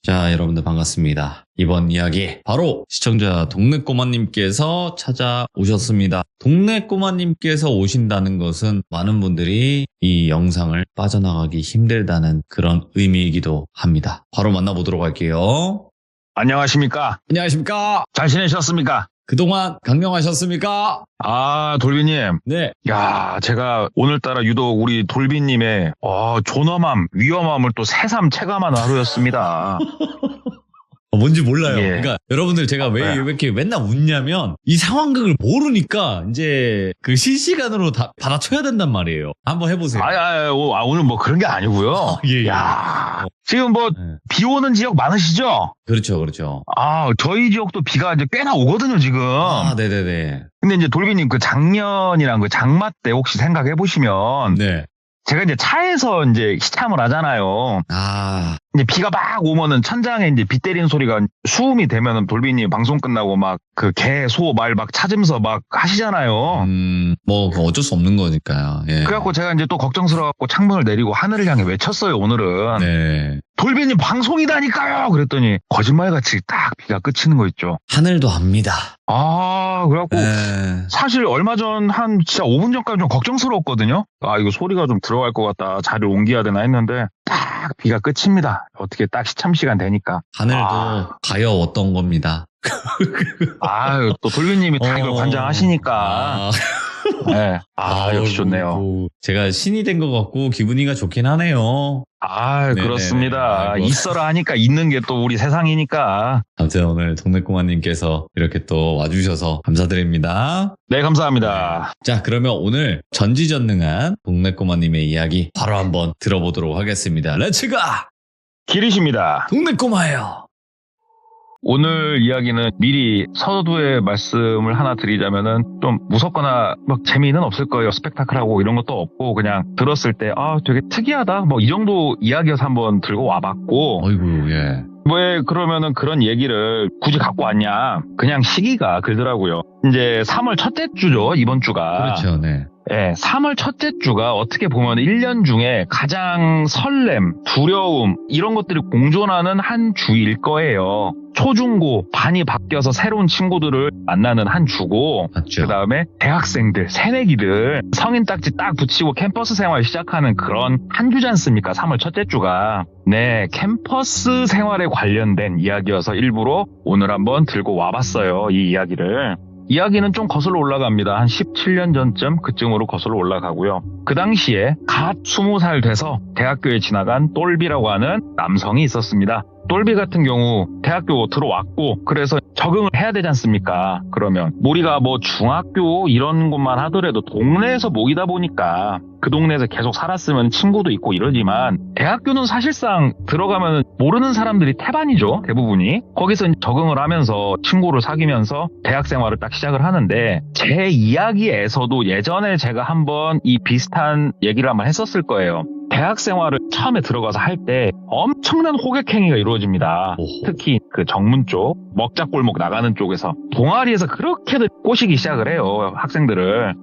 자, 여러분들 반갑습니다. 이번 이야기 바로 시청자 동네꼬마님께서 찾아오셨습니다. 동네꼬마님께서 오신다는 것은 많은 분들이 이 영상을 빠져나가기 힘들다는 그런 의미이기도 합니다. 바로 만나보도록 할게요. 안녕하십니까? 안녕하십니까? 잘 지내셨습니까? 그동안 강령하셨습니까? 아, 돌비님. 네. 야, 제가 오늘따라 유독 우리 돌비님의 존엄함, 위험함을 또 새삼 체감하는 하루였습니다. 뭔지 몰라요. 예. 그러니까 여러분들 제가 왜 네. 이렇게 맨날 웃냐면 이 상황극을 모르니까 이제 그 실시간으로 다 받아쳐야 된단 말이에요. 한번 해보세요. 오늘 뭐 그런 게 아니고요. 예. 야, 지금 뭐 네. 비 오는 지역 많으시죠? 그렇죠, 그렇죠. 저희 지역도 비가 이제 꽤나 오거든요, 지금. 네네네. 근데 이제 돌비님 그 작년이랑 그 장마 때 혹시 생각해 보시면 네. 제가 이제 차에서 이제 시참을 하잖아요. 이제 비가 막 오면은 천장에 이제 비 때리는 소리가 수음이 되면은 돌비님 방송 끝나고 막 그 개, 소, 말 막 찾으면서 막 하시잖아요. 뭐 어쩔 수 없는 거니까요. 예. 그래갖고 제가 이제 또 걱정스러워갖고 창문을 내리고 하늘을 향해 외쳤어요, 오늘은. 네. 돌비님 방송이다니까요! 그랬더니 거짓말같이 딱 비가 그치는 거 있죠. 하늘도 압니다. 그래갖고 네. 사실 얼마 전 한 진짜 5분 전까지 좀 걱정스러웠거든요. 이거 소리가 좀 들어갈 것 같다. 자리를 옮겨야 되나 했는데 딱 비가 그칩니다. 어떻게 딱 시참 시간 되니까. 하늘도 가여웠던 겁니다. 또 돌비님이 다 이걸 관장하시니까. 네. 역시 좋네요. 제가 신이 된 것 같고 기분이가 좋긴 하네요. 네네네. 그렇습니다. 아이고. 있어라 하니까 있는 게 또 우리 세상이니까. 아무튼 오늘 동네꼬마님께서 이렇게 또 와주셔서 감사드립니다. 네, 감사합니다. 자, 그러면 오늘 전지전능한 동네꼬마님의 이야기 바로 한번 들어보도록 하겠습니다. 렛츠가! 기리십니다. 동네꼬마예요. 오늘 이야기는 미리 서두에 말씀을 하나 드리자면은 좀 무섭거나 막 재미는 없을 거예요. 스펙타클하고 이런 것도 없고 그냥 들었을 때 되게 특이하다 뭐 이 정도 이야기여서 한번 들고 와봤고 어이구, 예. 왜 그러면은 그런 얘기를 굳이 갖고 왔냐. 그냥 시기가 그러더라고요. 이제 3월 첫째 주죠, 이번 주가. 그렇죠, 네. 3월 첫째 주가 어떻게 보면 1년 중에 가장 설렘, 두려움 이런 것들이 공존하는 한 주일 거예요. 초중고 반이 바뀌어서 새로운 친구들을 만나는 한 주고 맞죠. 그 다음에 대학생들, 새내기들 성인 딱지 딱 붙이고 캠퍼스 생활 시작하는 그런 한 주지 않습니까? 3월 첫째 주가. 네, 캠퍼스 생활에 관련된 이야기여서 일부러 오늘 한번 들고 와봤어요. 이 이야기를. 이야기는 좀 거슬러 올라갑니다. 한 17년 전쯤 그쯤으로 거슬러 올라가고요. 그 당시에 갓 20살 돼서 대학교에 지나간 똘비라고 하는 남성이 있었습니다. 똘비 같은 경우 대학교 들어왔고 그래서 적응을 해야 되지 않습니까? 그러면 우리가 뭐 중학교 이런 곳만 하더라도 동네에서 모이다 보니까 그 동네에서 계속 살았으면 친구도 있고 이러지만 대학교는 사실상 들어가면 모르는 사람들이 태반이죠. 대부분이. 거기서 적응을 하면서 친구를 사귀면서 대학 생활을 딱 시작을 하는데 제 이야기에서도 예전에 제가 한번 이 비슷한 얘기를 한번 했었을 거예요. 대학 생활을 처음에 들어가서 할 때 엄청난 호객행위가 이루어집니다. 오호. 특히 그 정문 쪽, 먹자골목 나가는 쪽에서 동아리에서 그렇게들 꼬시기 시작을 해요. 학생들을.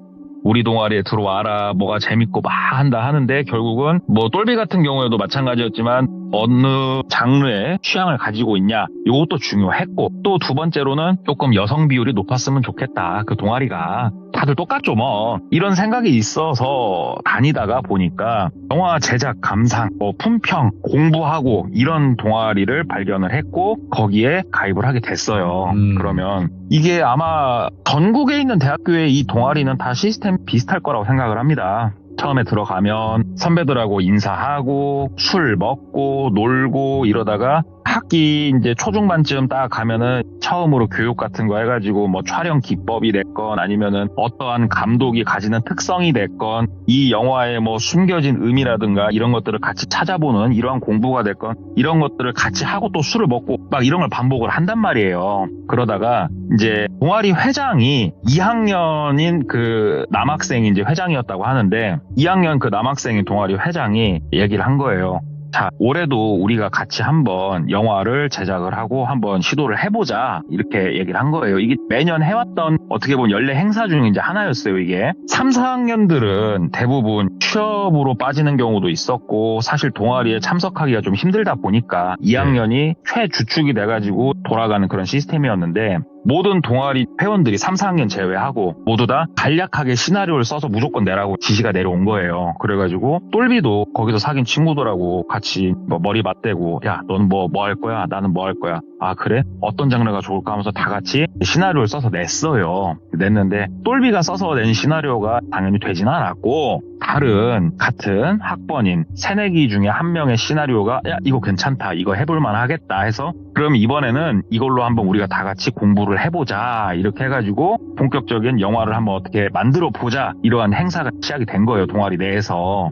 우리 동아리에 들어와라, 뭐가 재밌고 막 한다 하는데 결국은 뭐 똘비 같은 경우에도 마찬가지였지만 어느 장르의 취향을 가지고 있냐 이것도 중요했고 또 두 번째로는 조금 여성 비율이 높았으면 좋겠다. 그 동아리가 다들 똑같죠 뭐 이런 생각이 있어서 다니다가 보니까 영화 제작 감상, 품평, 공부하고 이런 동아리를 발견을 했고 거기에 가입을 하게 됐어요. 그러면 이게 아마 전국에 있는 대학교의 이 동아리는 다 시스템 비슷할 거라고 생각을 합니다. 처음에 들어가면 선배들하고 인사하고 술 먹고 놀고 이러다가 학기 이제 초중반쯤 딱 가면은 처음으로 교육 같은 거 해가지고 뭐 촬영 기법이 됐건 아니면은 어떠한 감독이 가지는 특성이 됐건 이 영화에 뭐 숨겨진 의미라든가 이런 것들을 같이 찾아보는 이러한 공부가 됐건 이런 것들을 같이 하고 또 술을 먹고 막 이런 걸 반복을 한단 말이에요. 그러다가 이제 동아리 회장이 2학년인 그 남학생이 이제 회장이었다고 하는데 2학년 그 남학생인 동아리 회장이 얘기를 한 거예요. 자, 올해도 우리가 같이 한번 영화를 제작을 하고 한번 시도를 해보자 이렇게 얘기를 한 거예요. 이게 매년 해왔던 어떻게 보면 연례 행사 중에 이제 하나였어요. 이게 3, 4학년들은 대부분 취업으로 빠지는 경우도 있었고 사실 동아리에 참석하기가 좀 힘들다 보니까 2학년이 최주축이 돼가지고 돌아가는 그런 시스템이었는데 모든 동아리 회원들이 3, 4학년 제외하고 모두 다 간략하게 시나리오를 써서 무조건 내라고 지시가 내려온 거예요. 그래가지고 똘비도 거기서 사귄 친구들하고 같이 뭐 머리 맞대고 야 너는 뭐 할 거야? 나는 뭐 할 거야? 아 그래? 어떤 장르가 좋을까 하면서 다 같이 시나리오를 써서 냈어요. 냈는데 똘비가 써서 낸 시나리오가 당연히 되진 않았고 다른 같은 학번인 새내기 중에 한 명의 시나리오가 야 이거 괜찮다 이거 해볼만 하겠다 해서 그럼 이번에는 이걸로 한번 우리가 다 같이 공부를 해보자 이렇게 해가지고 본격적인 영화를 한번 어떻게 만들어 보자 이러한 행사가 시작이 된 거예요. 동아리 내에서.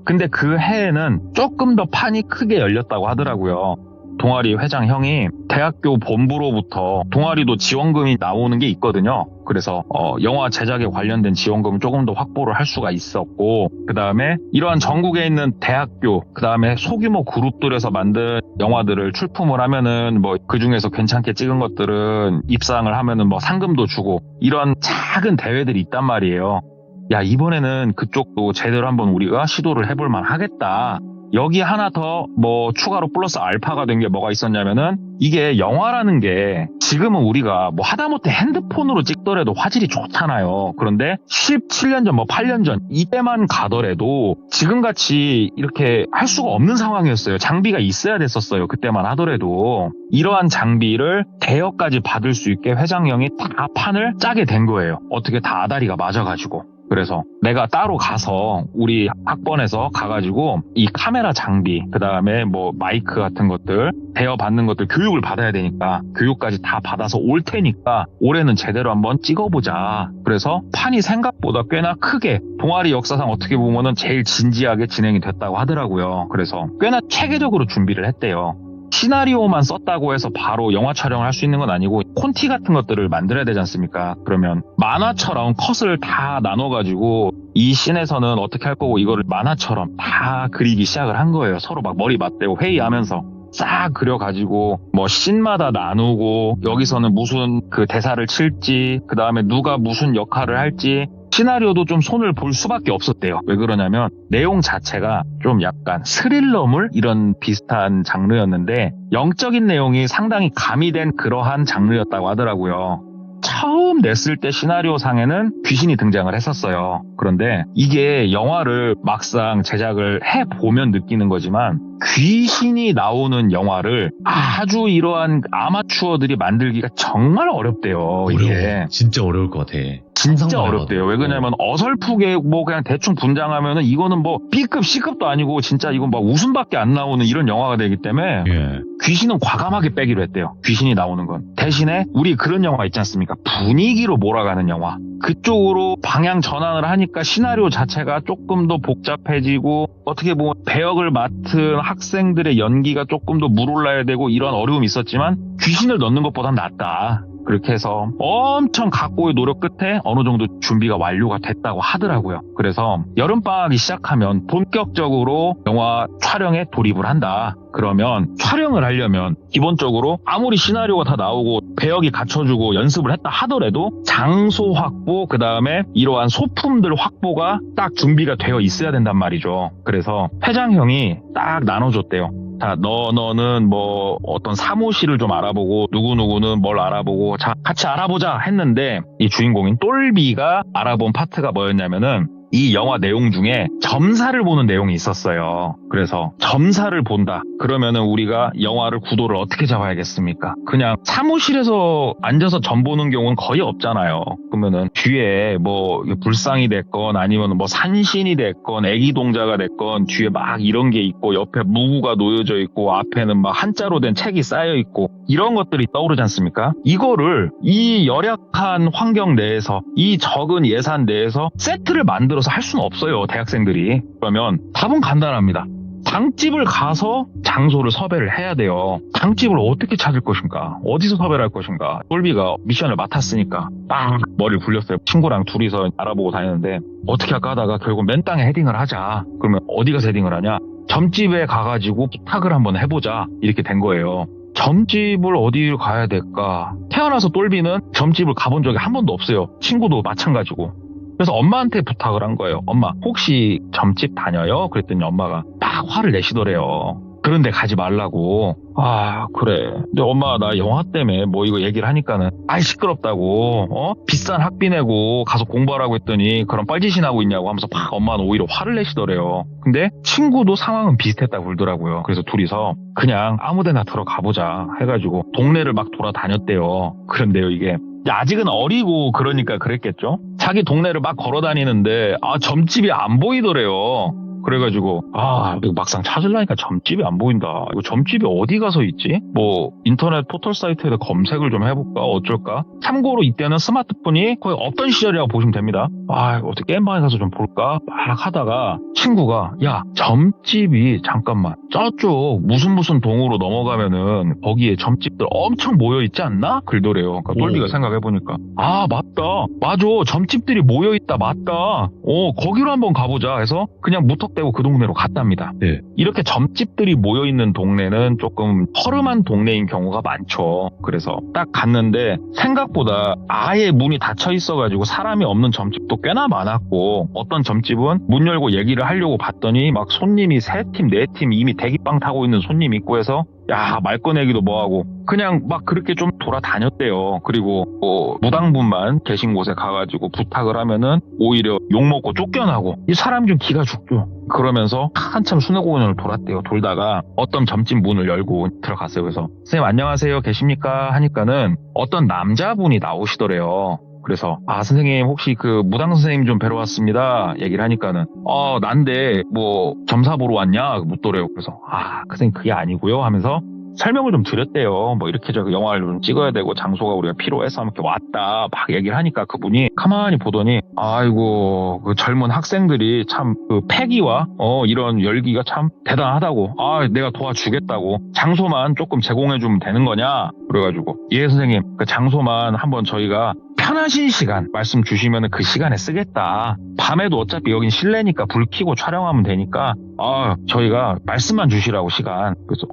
근데 그 해에는 조금 더 판이 크게 열렸다고 하더라고요. 동아리 회장 형이 대학교 본부로부터 동아리도 지원금이 나오는 게 있거든요. 그래서 영화 제작에 관련된 지원금을 조금 더 확보를 할 수가 있었고 그 다음에 이러한 전국에 있는 대학교 그 다음에 소규모 그룹들에서 만든 영화들을 출품을 하면은 뭐 그중에서 괜찮게 찍은 것들은 입상을 하면은 뭐 상금도 주고 이런 작은 대회들이 있단 말이에요. 야 이번에는 그쪽도 제대로 한번 우리가 시도를 해볼 만 하겠다. 여기 하나 더 뭐 추가로 플러스 알파가 된 게 뭐가 있었냐면은 이게 영화라는 게 지금은 우리가 뭐 하다못해 핸드폰으로 찍더라도 화질이 좋잖아요. 그런데 17년 전, 뭐 8년 전 이때만 가더라도 지금같이 이렇게 할 수가 없는 상황이었어요. 장비가 있어야 됐었어요. 그때만 하더라도. 이러한 장비를 대여까지 받을 수 있게 회장형이 다 판을 짜게 된 거예요. 어떻게 다 아다리가 맞아가지고. 그래서 내가 따로 가서 우리 학번에서 가가지고 이 카메라 장비 그 다음에 뭐 마이크 같은 것들 대여받는 것들 교육을 받아야 되니까 교육까지 다 받아서 올 테니까 올해는 제대로 한번 찍어보자. 그래서 판이 생각보다 꽤나 크게 동아리 역사상 어떻게 보면은 제일 진지하게 진행이 됐다고 하더라고요. 그래서 꽤나 체계적으로 준비를 했대요. 시나리오만 썼다고 해서 바로 영화 촬영을 할 수 있는 건 아니고 콘티 같은 것들을 만들어야 되지 않습니까? 그러면 만화처럼 컷을 다 나눠가지고 이 씬에서는 어떻게 할 거고 이거를 만화처럼 다 그리기 시작을 한 거예요. 서로 막 머리 맞대고 회의하면서 싹 그려가지고 뭐 씬마다 나누고 여기서는 무슨 그 대사를 칠지 그 다음에 누가 무슨 역할을 할지 시나리오도 좀 손을 볼 수밖에 없었대요. 왜 그러냐면 내용 자체가 좀 약간 스릴러물 이런 비슷한 장르였는데 영적인 내용이 상당히 가미된 그러한 장르였다고 하더라고요. 처음 냈을 때 시나리오 상에는 귀신이 등장을 했었어요. 그런데 이게 영화를 막상 제작을 해보면 느끼는 거지만 귀신이 나오는 영화를 아주 이러한 아마추어들이 만들기가 정말 어렵대요. 이게. 어려워. 진짜 어려울 것 같아. 진짜 어렵대요. 왜 그러냐면 어설프게 뭐 그냥 대충 분장하면은 이거는 뭐 B급, C급도 아니고 진짜 이건 막 웃음밖에 안 나오는 이런 영화가 되기 때문에 예. 귀신은 과감하게 빼기로 했대요. 귀신이 나오는 건. 대신에 우리 그런 영화 있지 않습니까? 분위기로 몰아가는 영화. 그쪽으로 방향 전환을 하니까 시나리오 자체가 조금 더 복잡해지고 어떻게 보면 배역을 맡은 학생들의 연기가 조금 더 물올라야 되고 이런 어려움이 있었지만 귀신을 넣는 것보단 낫다. 그렇게 해서 엄청 각고의 노력 끝에 어느 정도 준비가 완료가 됐다고 하더라고요. 그래서 여름방학이 시작하면 본격적으로 영화 촬영에 돌입을 한다. 그러면 촬영을 하려면 기본적으로 아무리 시나리오가 다 나오고 배역이 갖춰주고 연습을 했다 하더라도 장소 확보 그다음에 이러한 소품들 확보가 딱 준비가 되어 있어야 된단 말이죠. 그래서 회장형이 딱 나눠줬대요. 자, 너는 뭐 어떤 사무실을 좀 알아보고 누구누구는 뭘 알아보고 자 같이 알아보자 했는데 이 주인공인 똘비가 알아본 파트가 뭐였냐면은 이 영화 내용 중에 점사를 보는 내용이 있었어요. 그래서 점사를 본다. 그러면은 우리가 영화를 구도를 어떻게 잡아야겠습니까? 그냥 사무실에서 앉아서 점 보는 경우는 거의 없잖아요. 그러면은 뒤에 뭐 불상이 됐건 아니면 뭐 산신이 됐건 애기 동자가 됐건 뒤에 막 이런 게 있고 옆에 무구가 놓여져 있고 앞에는 막 한자로 된 책이 쌓여 있고 이런 것들이 떠오르지 않습니까? 이거를 이 열악한 환경 내에서 이 적은 예산 내에서 세트를 만들어서 할 수는 없어요. 대학생들이. 그러면 답은 간단합니다. 장집을 가서 장소를 섭외를 해야 돼요. 장집을 어떻게 찾을 것인가? 어디서 섭외를 할 것인가? 똘비가 미션을 맡았으니까 딱 머리를 굴렸어요. 친구랑 둘이서 알아보고 다니는데 어떻게 할까 하다가 결국 맨 땅에 헤딩을 하자. 그러면 어디 가서 헤딩을 하냐? 점집에 가가지고 부탁을 한번 해보자. 이렇게 된 거예요. 점집을 어디로 가야 될까? 태어나서 똘비는 점집을 가본 적이 한 번도 없어요. 친구도 마찬가지고. 그래서 엄마한테 부탁을 한 거예요. 엄마, 혹시 점집 다녀요? 그랬더니 엄마가 막 화를 내시더래요. 그런데 가지 말라고. 아, 그래. 근데 엄마, 나 영화 때문에 뭐 이거 얘기를 하니까는, 아이, 시끄럽다고, 비싼 학비 내고 가서 공부하라고 했더니 그런 뻘짓이 나고 있냐고 하면서 막 엄마는 오히려 화를 내시더래요. 근데 친구도 상황은 비슷했다고 그러더라고요. 그래서 둘이서 그냥 아무 데나 들어가보자 해가지고 동네를 막 돌아다녔대요. 그런데요, 이게. 아직은 어리고 그러니까 그랬겠죠? 자기 동네를 막 걸어 다니는데, 점집이 안 보이더래요. 그래가지고 이거 막상 찾으려니까 점집이 안 보인다. 이거 점집이 어디 가서 있지? 뭐 인터넷 포털 사이트에다 검색을 좀 해볼까 어쩔까? 참고로 이때는 스마트폰이 거의 없던 시절이라고 보시면 됩니다. 어떻게 게임방에 가서 좀 볼까? 막 하다가 친구가, 야, 점집이 잠깐만 저쪽 무슨 동으로 넘어가면은 거기에 점집들 엄청 모여있지 않나? 그러더래요. 그러니까 똘비가 생각해보니까 맞아, 점집들이 모여있다, 맞다. 거기로 한번 가보자 해서 그냥 무턱대고 그 동네로 갔답니다. 네. 이렇게 점집들이 모여있는 동네는 조금 허름한 동네인 경우가 많죠. 그래서 딱 갔는데 생각보다 아예 문이 닫혀 있어가지고 사람이 없는 점집도 꽤나 많았고, 어떤 점집은 문 열고 얘기를 하려고 봤더니 막 손님이 3팀, 4팀 이미 대기빵 타고 있는 손님 있고 해서 말 꺼내기도 뭐하고 그냥 막 그렇게 좀 돌아다녔대요. 그리고 무당분만 계신 곳에 가가지고 부탁을 하면은 오히려 욕먹고 쫓겨나고, 이 사람 좀 기가 죽죠. 그러면서 한참 수뇌공원을 돌았대요. 돌다가 어떤 점집 문을 열고 들어갔어요. 그래서 선생님 안녕하세요, 계십니까? 하니까는 어떤 남자분이 나오시더래요. 그래서 선생님 혹시 그 무당 선생님 좀 뵈러 왔습니다 얘기를 하니까는 난데 뭐 점사 보러 왔냐 묻더래요. 그래서 그 선생님 그게 아니고요 하면서 설명을 좀 드렸대요. 뭐 이렇게 저기 영화를 좀 찍어야 되고 장소가 우리가 필요해서 이렇게 왔다 막 얘기를 하니까 그분이 가만히 보더니 아이고 그 젊은 학생들이 참 그 패기와 이런 열기가 참 대단하다고, 내가 도와주겠다고, 장소만 조금 제공해주면 되는 거냐 그래가지고, 예 선생님 그 장소만 한번 저희가 편하신 시간 말씀 주시면 그 시간에 쓰겠다. 밤에도 어차피 여긴 실내니까 불 켜고 촬영하면 되니까 저희가 말씀만 주시라고 시간. 그래서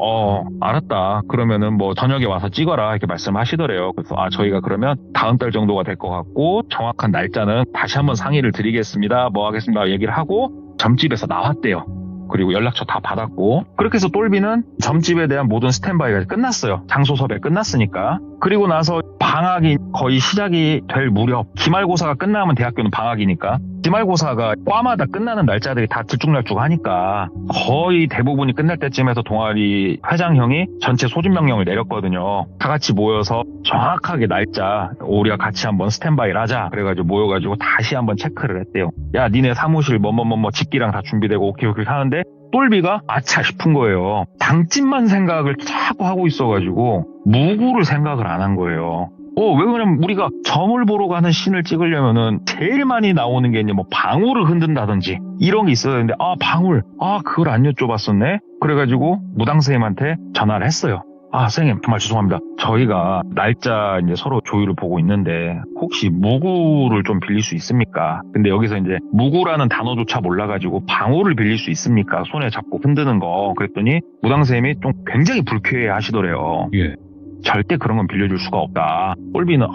알았다. 그러면은 뭐 저녁에 와서 찍어라 이렇게 말씀하시더래요. 그래서 저희가 그러면 다음 달 정도가 될 것 같고 정확한 날짜는 다시 한번 상의를 드리겠습니다. 뭐 하겠습니다 얘기를 하고 점집에서 나왔대요. 그리고 연락처 다 받았고, 그렇게 해서 똘비는 점집에 대한 모든 스탠바이가 끝났어요. 장소 섭외 끝났으니까. 그리고 나서 방학이 거의 시작이 될 무렵, 기말고사가 끝나면 대학교는 방학이니까 기말고사가 과마다 끝나는 날짜들이 다 들쭉날쭉하니까 거의 대부분이 끝날 때쯤에서 동아리 회장형이 전체 소집 명령을 내렸거든요. 다 같이 모여서 정확하게 날짜 우리가 같이 한번 스탠바이를 하자. 그래가지고 모여가지고 다시 한번 체크를 했대요. 야, 니네 사무실 뭐뭐뭐뭐 집기랑 다 준비되고 오케이 하는데 똘비가 아차 싶은 거예요. 당집만 생각을 자꾸 하고 있어가지고 무구를 생각을 안 한 거예요. 왜 그러냐면 우리가 점을 보러 가는 씬을 찍으려면은 제일 많이 나오는 게 이제 뭐 방울을 흔든다든지 이런 게 있어야 되는데 방울 그걸 안 여쭤봤었네. 그래가지고 무당 선생님한테 전화를 했어요. 선생님 정말 죄송합니다. 저희가 날짜 이제 서로 조율을 보고 있는데 혹시 무구를 좀 빌릴 수 있습니까? 근데 여기서 이제 무구라는 단어조차 몰라가지고 방울을 빌릴 수 있습니까? 손에 잡고 흔드는 거. 그랬더니 무당 선생님이 좀 굉장히 불쾌해 하시더래요. 예. 절대 그런 건 빌려줄 수가 없다. 똘비는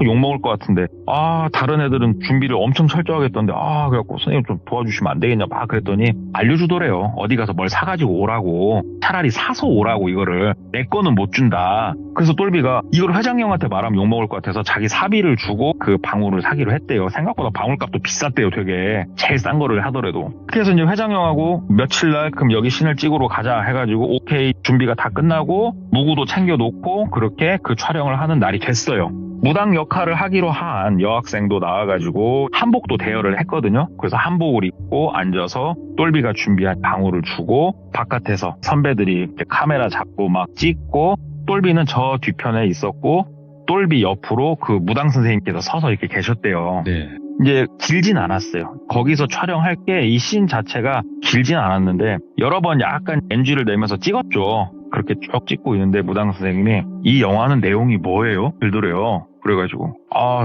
욕먹을 것 같은데 다른 애들은 준비를 엄청 철저하게 했던데 그래갖고 선생님 좀 도와주시면 안 되겠냐 막 그랬더니 알려주더래요. 어디 가서 뭘 사가지고 오라고, 차라리 사서 오라고, 이거를 내 거는 못 준다. 그래서 똘비가 이걸 회장형한테 말하면 욕먹을 것 같아서 자기 사비를 주고 그 방울을 사기로 했대요. 생각보다 방울값도 비쌌대요. 되게 제일 싼 거를 하더라도. 그래서 이제 회장형하고 며칠날 그럼 여기 씬을 찍으러 가자 해가지고 오케이 준비가 다 끝나고 무구도 챙겨놓고 그렇게 그 촬영을 하는 날이 됐어요. 무당 역할을 하기로 한 여학생도 나와가지고 한복도 대여를 했거든요. 그래서 한복을 입고 앉아서 똘비가 준비한 방울을 주고 바깥에서 선배들이 이렇게 카메라 잡고 막 찍고, 똘비는 저 뒤편에 있었고 똘비 옆으로 그 무당 선생님께서 서서 이렇게 계셨대요. 네. 이제 길진 않았어요. 거기서 촬영할 게 이 씬 자체가 길진 않았는데 여러 번 약간 NG를 내면서 찍었죠. 그렇게 쭉 찍고 있는데 무당 선생님이 이 영화는 내용이 뭐예요? 들더래요. 그래가지고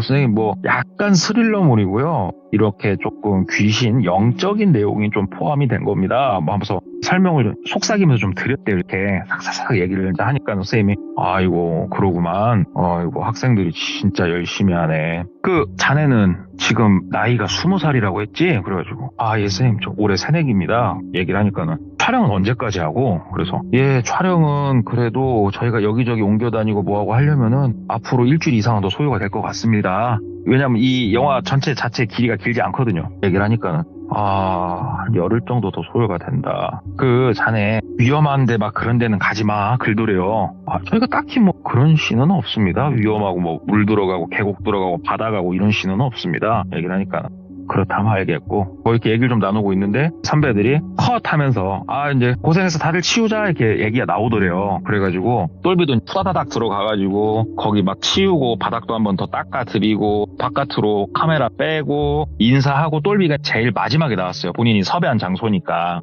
선생님 뭐 약간 스릴러물이고요. 이렇게 조금 귀신, 영적인 내용이 좀 포함이 된 겁니다. 뭐 하면서 설명을 속삭이면서 좀 드렸대요. 이렇게 싹싹싹 얘기를 이제 하니까 선생님이 아이고 그러구만. 이거 학생들이 진짜 열심히 하네. 그 자네는 지금 나이가 20살이라고 했지? 그래가지고 예 선생님 저 올해 새내기입니다. 얘기를 하니까는 촬영은 언제까지 하고? 그래서 예 촬영은 그래도 저희가 여기저기 옮겨 다니고 뭐하고 하려면은 앞으로 일주일 이상은 더 소요가 될 것 같습니다. 왜냐면 이 영화 전체 자체 길이가 길지 않거든요. 얘기를 하니까는 한 열흘 정도 더 소요가 된다. 그 자네 위험한데 막 그런 데는 가지 마. 글도래요. 저희가 딱히 뭐 그런 씬은 없습니다. 위험하고 뭐 물 들어가고 계곡 들어가고 바다 가고 이런 씬은 없습니다. 얘기를 하니까 그렇다면 알겠고 뭐 이렇게 얘기를 좀 나누고 있는데 선배들이 컷 하면서 이제 고생해서 다들 치우자 이렇게 얘기가 나오더래요. 그래가지고 똘비도 후다다닥 들어가가지고 거기 막 치우고 바닥도 한번 더 닦아드리고 바깥으로 카메라 빼고 인사하고 똘비가 제일 마지막에 나왔어요. 본인이 섭외한 장소니까.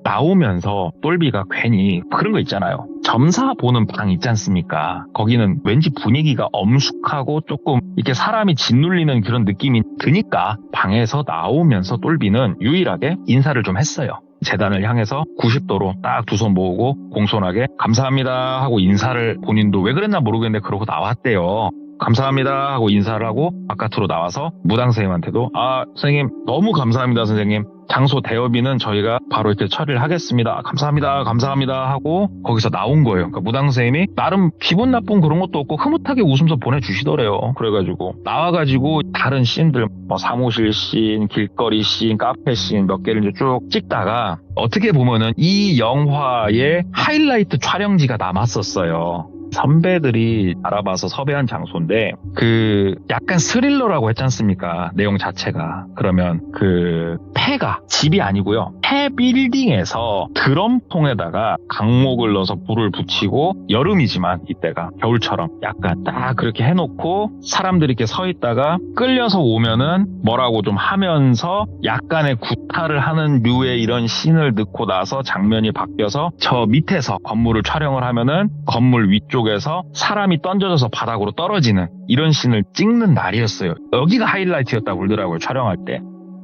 나오면서 똘비가 괜히 그런 거 있잖아요. 점사 보는 방 있지 않습니까? 거기는 왠지 분위기가 엄숙하고 조금 이렇게 사람이 짓눌리는 그런 느낌이 드니까 방에서 나오면서 똘비는 유일하게 인사를 좀 했어요. 재단을 향해서 90도로 딱 두 손 모으고 공손하게 감사합니다 하고 인사를 본인도 왜 그랬나 모르겠는데 그러고 나왔대요. 감사합니다 하고 인사를 하고 바깥으로 나와서 무당 선생님한테도 선생님 너무 감사합니다 선생님. 장소 대여비는 저희가 바로 이렇게 처리를 하겠습니다. 감사합니다 하고 거기서 나온 거예요. 그러니까 무당 선생님이 나름 기분 나쁜 그런 것도 없고 흐뭇하게 웃으면서 보내주시더래요. 그래가지고 나와가지고 다른 씬들 뭐 사무실 씬, 길거리 씬, 카페 씬 몇 개를 이제 쭉 찍다가 어떻게 보면은 이 영화의 하이라이트 촬영지가 남았었어요. 선배들이 알아봐서 섭외한 장소인데 그 약간 스릴러라고 했지 않습니까? 내용 자체가. 그러면 그 폐가 집이 아니고요. 폐 빌딩에서 드럼통에다가 강목을 넣어서 불을 붙이고 여름이지만 이때가 겨울처럼 약간 딱 그렇게 해놓고 사람들이 이렇게 서 있다가 끌려서 오면은 뭐라고 좀 하면서 약간의 구타를 하는 류의 이런 씬을 넣고 나서 장면이 바뀌어서 저 밑에서 건물을 촬영을 하면은 건물 위쪽에서 사람이 던져져서 바닥으로 떨어지는 이런 씬을 찍는 날이었어요. 여기가 하이라이트였다고 그러더라고요. 촬영할 때.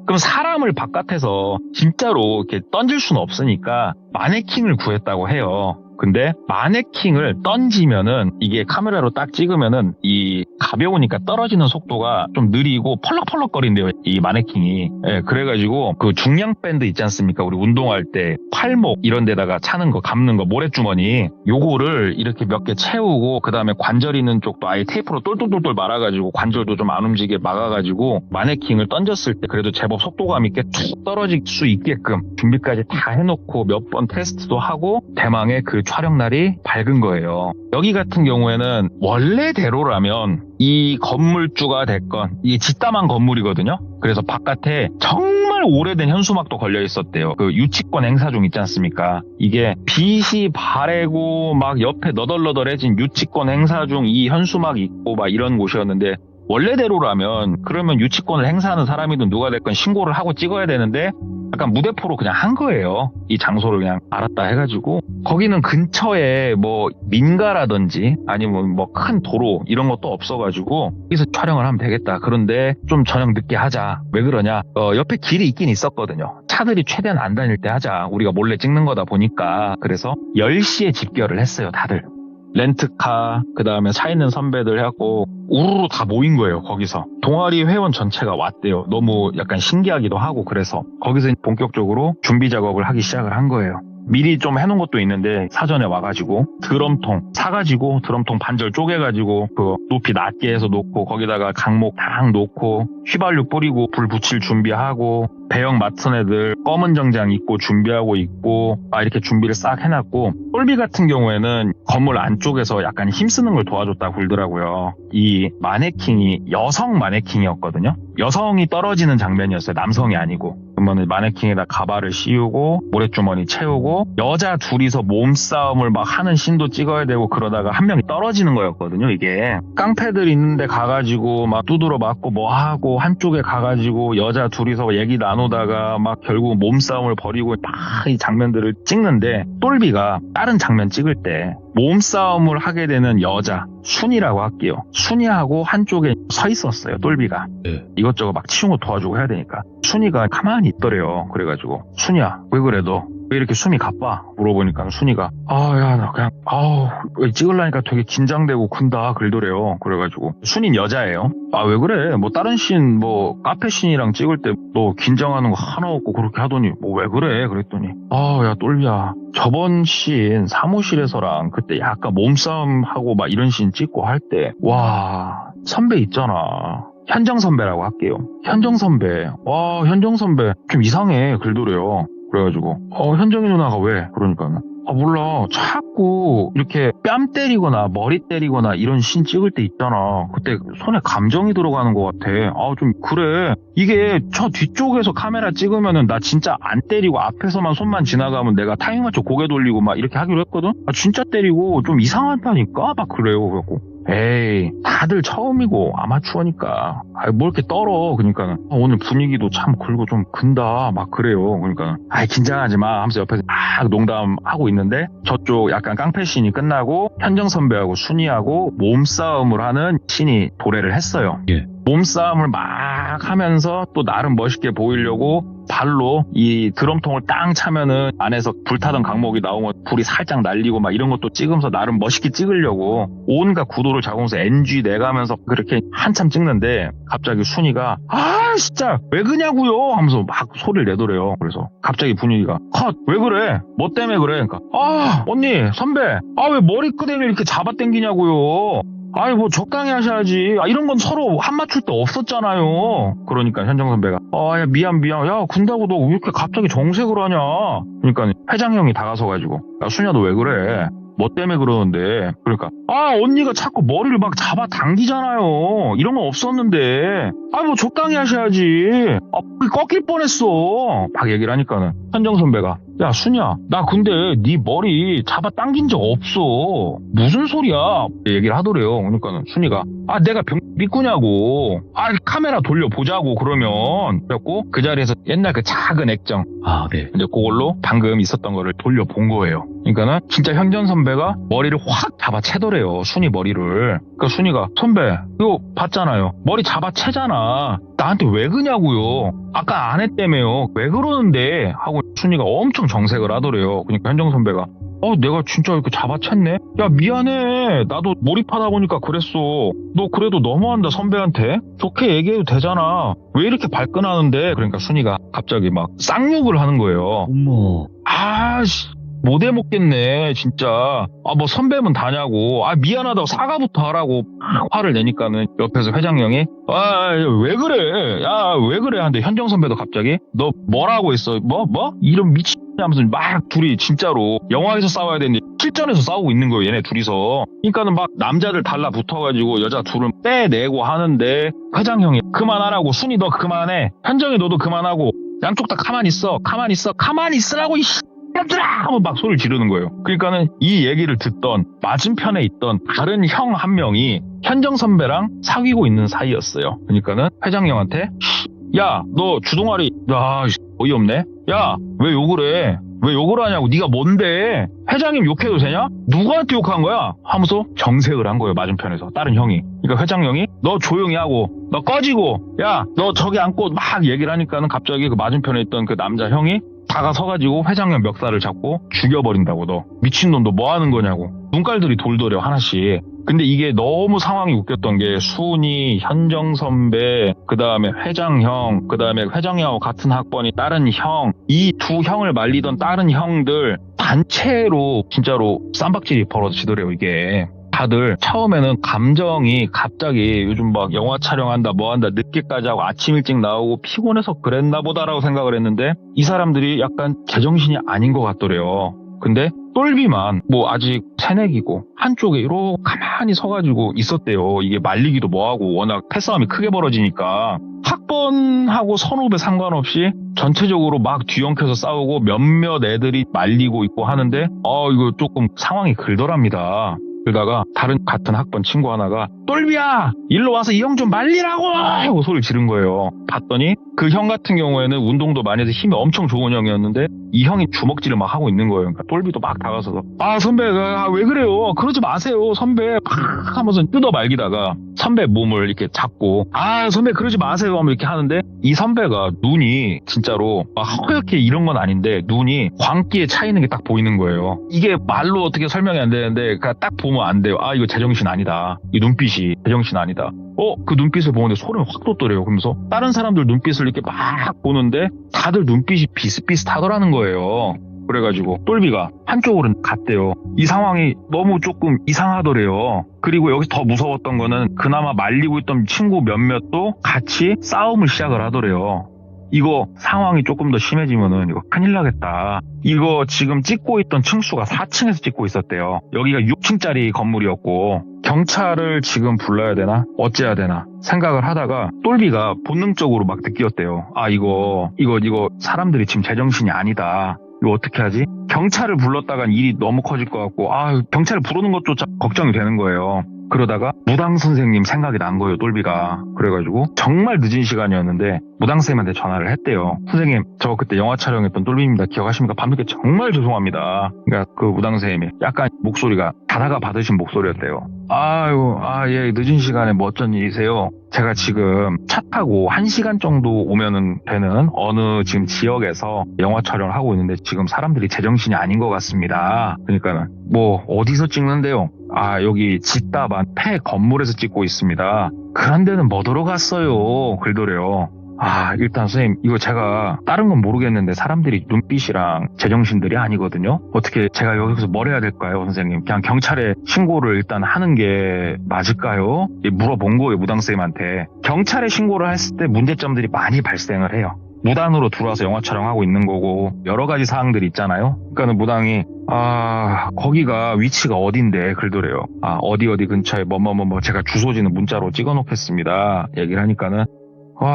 그럼 사람을 바깥에서 진짜로 이렇게 던질 수는 없으니까 마네킹을 구했다고 해요. 근데 마네킹을 던지면은 이게 카메라로 딱 찍으면은 이 가벼우니까 떨어지는 속도가 좀 느리고 펄럭펄럭거린대요. 이 마네킹이. 그래가지고 그 중량 밴드 있지 않습니까? 우리 운동할 때 팔목 이런 데다가 차는 거 감는 거 모래주머니 요거를 이렇게 몇 개 채우고 그 다음에 관절 있는 쪽도 아예 테이프로 똘똘똘똘 말아가지고 관절도 좀 안 움직이게 막아가지고 마네킹을 던졌을 때 그래도 제법 속도감 있게 툭 떨어질 수 있게끔 준비까지 다 해놓고 몇 번 테스트도 하고 대망의 그 촬영 날이 밝은 거예요. 여기 같은 경우에는 원래대로라면 이 건물주가 됐건 이게 뒷담한 건물이거든요. 그래서 바깥에 정말 오래된 현수막도 걸려 있었대요. 그 유치권 행사중 있지 않습니까? 이게 빛이 바래고 막 옆에 너덜너덜해진 유치권 행사중 이 현수막이 있고 막 이런 곳이었는데 원래대로라면 그러면 유치권을 행사하는 사람이든 누가 됐건 신고를 하고 찍어야 되는데 약간 무대포로 그냥 한 거예요. 이 장소를 그냥 알았다 해가지고 거기는 근처에 뭐 민가라든지 아니면 뭐 큰 도로 이런 것도 없어가지고 여기서 촬영을 하면 되겠다. 그런데 좀 저녁 늦게 하자. 왜 그러냐? 옆에 길이 있긴 있었거든요. 차들이 최대한 안 다닐 때 하자. 우리가 몰래 찍는 거다 보니까. 그래서 10시에 집결을 했어요. 다들. 렌트카 그 다음에 차 있는 선배들 해갖고 우르르 다 모인 거예요. 거기서 동아리 회원 전체가 왔대요. 너무 약간 신기하기도 하고 그래서 거기서 본격적으로 준비 작업을 하기 시작을 한 거예요. 미리 좀 해놓은 것도 있는데 사전에 와가지고 드럼통 사가지고 드럼통 반절 쪼개가지고 그 높이 낮게 해서 놓고 거기다가 강목 딱 놓고 휘발유 뿌리고 불 붙일 준비하고 배영 맡은 애들 검은 정장 입고 준비하고 있고 이렇게 준비를 싹 해놨고 똘비 같은 경우에는 건물 안쪽에서 약간 힘쓰는 걸 도와줬다고 그러더라고요. 이 마네킹이 여성 마네킹이었거든요. 여성이 떨어지는 장면이었어요. 남성이 아니고. 그러면 마네킹에다 가발을 씌우고 모래주머니 채우고 여자 둘이서 몸싸움을 막 하는 씬도 찍어야 되고 그러다가 한 명이 떨어지는 거였거든요. 이게 깡패들 있는데 가가지고 막 두드러 맞고 뭐 하고 한쪽에 가가지고 여자 둘이서 얘기 나누다가 막 결국 몸싸움을 벌이고 막 이 장면들을 찍는데 똘비가 다른 장면 찍을 때 몸싸움을 하게 되는 여자, 순이라고 할게요. 순이하고 한쪽에 서 있었어요, 똘비가. 네. 이것저것 막 치운 거 도와주고 해야 되니까. 순이가 가만히 있더래요. 그래가지고, 순이야, 왜 그래, 너? 왜 이렇게 숨이 가빠? 물어보니까 순이가, 야, 나 그냥, 찍으려니까 되게 긴장되고 군다. 그러더래요. 그래가지고, 순이는 여자예요. 왜 그래? 뭐, 다른 씬, 뭐, 카페 씬이랑 찍을 때, 너 긴장하는 거 하나 없고 그렇게 하더니, 뭐, 왜 그래? 그랬더니, 야, 똘비야. 저번 씬 사무실에서랑 그때 약간 몸싸움하고 막 이런 씬 찍고 할 때, 와, 선배 있잖아. 현정 선배라고 할게요. 현정 선배. 현정 선배. 좀 이상해. 그러더래요. 그래가지고 현정이 누나가 왜? 그러니까 몰라. 자꾸 이렇게 뺨 때리거나 머리 때리거나 이런 씬 찍을 때 있잖아. 그때 손에 감정이 들어가는 것 같아. 좀 그래. 이게 저 뒤쪽에서 카메라 찍으면은 나 진짜 안 때리고 앞에서만 손만 지나가면 내가 타이밍 맞춰 고개 돌리고 막 이렇게 하기로 했거든. 진짜 때리고 좀 이상하다니까 막 그래요. 그래갖고 에이, 다들 처음이고 아마추어니까 뭘 이렇게 떨어. 그러니까 오늘 분위기도 참 그리고 좀 근다 막 그래요. 그러니까 긴장하지 마 하면서 옆에서 막 농담하고 있는데 저쪽 약간 깡패 씬이 끝나고 현정 선배하고 순이하고 몸싸움을 하는 씬이 도래를 했어요. 예. 몸싸움을 막 하면서 또 나름 멋있게 보이려고 발로 이 드럼통을 땅 차면은 안에서 불타던 강목이 나오면 불이 살짝 날리고 막 이런 것도 찍으면서 나름 멋있게 찍으려고 온갖 구도를 잡으면서 NG 내가면서 그렇게 한참 찍는데 갑자기 순이가 진짜 왜 그냐고요 하면서 막 소리를 내더래요. 그래서 갑자기 분위기가 컷! 왜 그래? 뭐 때문에 그래? 그러니까 언니 선배 왜 머리끄댕이를 이렇게 잡아당기냐고요. 뭐 적당히 하셔야지. 이런 건 서로 한 맞출 때 없었잖아요. 그러니까 현정 선배가 야 미안 야 군다고 너 왜 이렇게 갑자기 정색을 하냐. 그러니까 회장 형이 다가서가지고 야 순이야 너 왜 그래? 뭐 때문에 그러는데. 그러니까 언니가 자꾸 머리를 막 잡아 당기잖아요. 이런 건 없었는데 뭐 적당히 하셔야지. 꺾일 뻔했어. 막 얘기를 하니까는 현정 선배가 야 순이야 나 근데 네 머리 잡아 당긴 적 없어. 무슨 소리야? 얘기를 하더래요. 그러니까는 순이가 내가 병 믿구냐고. 카메라 돌려보자고 그러면. 그래갖고 그 자리에서 옛날 그 작은 액정 네. 근데 그걸로 방금 있었던 거를 돌려본 거예요. 그러니까는 진짜 현정 선배가 머리를 확 잡아채더래요. 순이 머리를. 그러니까 순이가 선배 이거 봤잖아요. 머리 잡아채잖아. 나한테 왜 그냐고요. 아까 안 했다며요. 왜 그러는데 하고 순이가 엄청 정색을 하더래요. 그러니까 현정 선배가 내가 진짜 이렇게 잡아챘네? 야 미안해. 나도 몰입하다 보니까 그랬어. 너 그래도 너무한다 선배한테. 좋게 얘기해도 되잖아. 왜 이렇게 발끈하는데? 그러니까 순이가 갑자기 막 쌍욕을 하는 거예요. 어머. 못 해먹겠네 진짜. 뭐 선배면 다냐고. 미안하다고 사과부터 하라고 화를 내니까는 옆에서 회장형이 왜 그래 왜 그래 하는데 현정 선배도 갑자기 너 뭐라고 했어. 뭐? 이런 미친 하면서 막 둘이 진짜로 영화에서 싸워야 되는데 실전에서 싸우고 있는 거예요. 얘네 둘이서. 그러니까는 막 남자들 달라붙어가지고 여자 둘을 빼내고 하는데 회장형이 그만하라고. 순이 너 그만해. 현정이 너도 그만하고. 양쪽 다 가만히 있으라고 이 야 하고 막 소리를 지르는 거예요. 그러니까는 이 얘기를 듣던 맞은편에 있던 다른 형 한 명이 현정 선배랑 사귀고 있는 사이였어요. 그러니까는 회장형한테 야 너 주동아리 어이없네. 야 왜 욕을 해? 왜 욕을 하냐고. 네가 뭔데? 회장님 욕해도 되냐? 누구한테 욕한 거야? 하면서 정색을 한 거예요. 맞은편에서 다른 형이. 그러니까 회장형이 너 조용히 하고 너 꺼지고 야 너 저기 앉고 막 얘기를 하니까는 갑자기 그 맞은편에 있던 그 남자 형이 다가서가지고 회장형 멱살을 잡고 죽여버린다고. 너 미친놈 너 뭐하는 거냐고. 눈깔들이 돌더래요 하나씩. 근데 이게 너무 상황이 웃겼던 게 순이, 현정 선배, 그 다음에 회장형, 그 다음에 회장형하고 같은 학번이 다른 형, 이 두 형을 말리던 다른 형들 단체로 진짜로 쌈박질이 벌어지더래요 이게. 다들 처음에는 감정이 갑자기 요즘 막 영화 촬영한다 뭐한다 늦게까지 하고 아침 일찍 나오고 피곤해서 그랬나 보다라고 생각을 했는데 이 사람들이 약간 제정신이 아닌 것 같더래요. 근데 똘비만 뭐 아직 새내기고 한쪽에 이렇게 가만히 서가지고 있었대요. 이게 말리기도 뭐하고 워낙 패싸움이 크게 벌어지니까 학번하고 선후배 상관없이 전체적으로 막 뒤엉켜서 싸우고 몇몇 애들이 말리고 있고 하는데 이거 조금 상황이 글더랍니다. 그러다가 다른 같은 학번 친구 하나가 똘비야 일로 와서 이 형 좀 말리라고 하고 소리를 지른 거예요. 봤더니 그 형 같은 경우에는 운동도 많이 해서 힘이 엄청 좋은 형이었는데 이 형이 주먹질을 막 하고 있는 거예요. 그러니까 똘비도 막 다가서서 선배 왜 그래요? 그러지 마세요 선배 팍 하면서 뜯어 말기다가 선배 몸을 이렇게 잡고 선배 그러지 마세요 하면 이렇게 하는데 이 선배가 눈이 진짜로 막 허옇게 이런 건 아닌데 눈이 광기에 차 있는 게 딱 보이는 거예요. 이게 말로 어떻게 설명이 안 되는데 그냥 딱 보면 안 돼요. 이거 제정신 아니다. 이 눈빛이 제정신 아니다. 그 눈빛을 보는데 소름이 확 돋더래요. 그러면서 다른 사람들 눈빛을 이렇게 막 보는데 다들 눈빛이 비슷비슷하더라는 거예요. 그래가지고 똘비가 한쪽으로 갔대요. 이 상황이 너무 조금 이상하더래요. 그리고 여기서 더 무서웠던 거는 그나마 말리고 있던 친구 몇몇도 같이 싸움을 시작을 하더래요. 이거 상황이 조금 더 심해지면은 이거 큰일 나겠다. 이거 지금 찍고 있던 층수가 4층에서 찍고 있었대요. 여기가 6층짜리 건물이었고 경찰을 지금 불러야 되나 어째야 되나 생각을 하다가 똘비가 본능적으로 막 느꼈대요. 이거 사람들이 지금 제정신이 아니다. 이거 어떻게 하지? 경찰을 불렀다간 일이 너무 커질 것 같고 경찰을 부르는 것조차 걱정이 되는 거예요. 그러다가 무당 선생님 생각이 난 거예요, 똘비가. 그래가지고 정말 늦은 시간이었는데 무당 선생님한테 전화를 했대요. 선생님, 저 그때 영화 촬영했던 똘비입니다. 기억하십니까? 밤늦게 정말 죄송합니다. 그러니까 그 무당 선생님이 약간 목소리가 다다가 받으신 목소리였대요. 예, 늦은 시간에 뭐 어쩐 일이세요? 제가 지금 차 타고 1시간 정도 오면은 되는 어느 지금 지역에서 영화 촬영을 하고 있는데 지금 사람들이 제정신이 아닌 것 같습니다. 그러니까는 뭐 어디서 찍는데요? 여기 짓다반 폐 건물에서 찍고 있습니다. 그런 데는 뭐 들어갔어요? 그러더래요. 일단 선생님 이거 제가 다른 건 모르겠는데 사람들이 눈빛이랑 제정신들이 아니거든요. 어떻게 제가 여기서 뭘 해야 될까요 선생님? 그냥 경찰에 신고를 일단 하는 게 맞을까요? 물어본 거예요 무당선생님한테. 경찰에 신고를 했을 때 문제점들이 많이 발생을 해요. 무단으로 들어와서 영화 촬영하고 있는 거고 여러 가지 사항들이 있잖아요. 그러니까는 무당이 거기가 위치가 어딘데 그러더래요. 어디 근처에 뭐 제가 주소지는 문자로 찍어 놓겠습니다. 얘기를 하니까는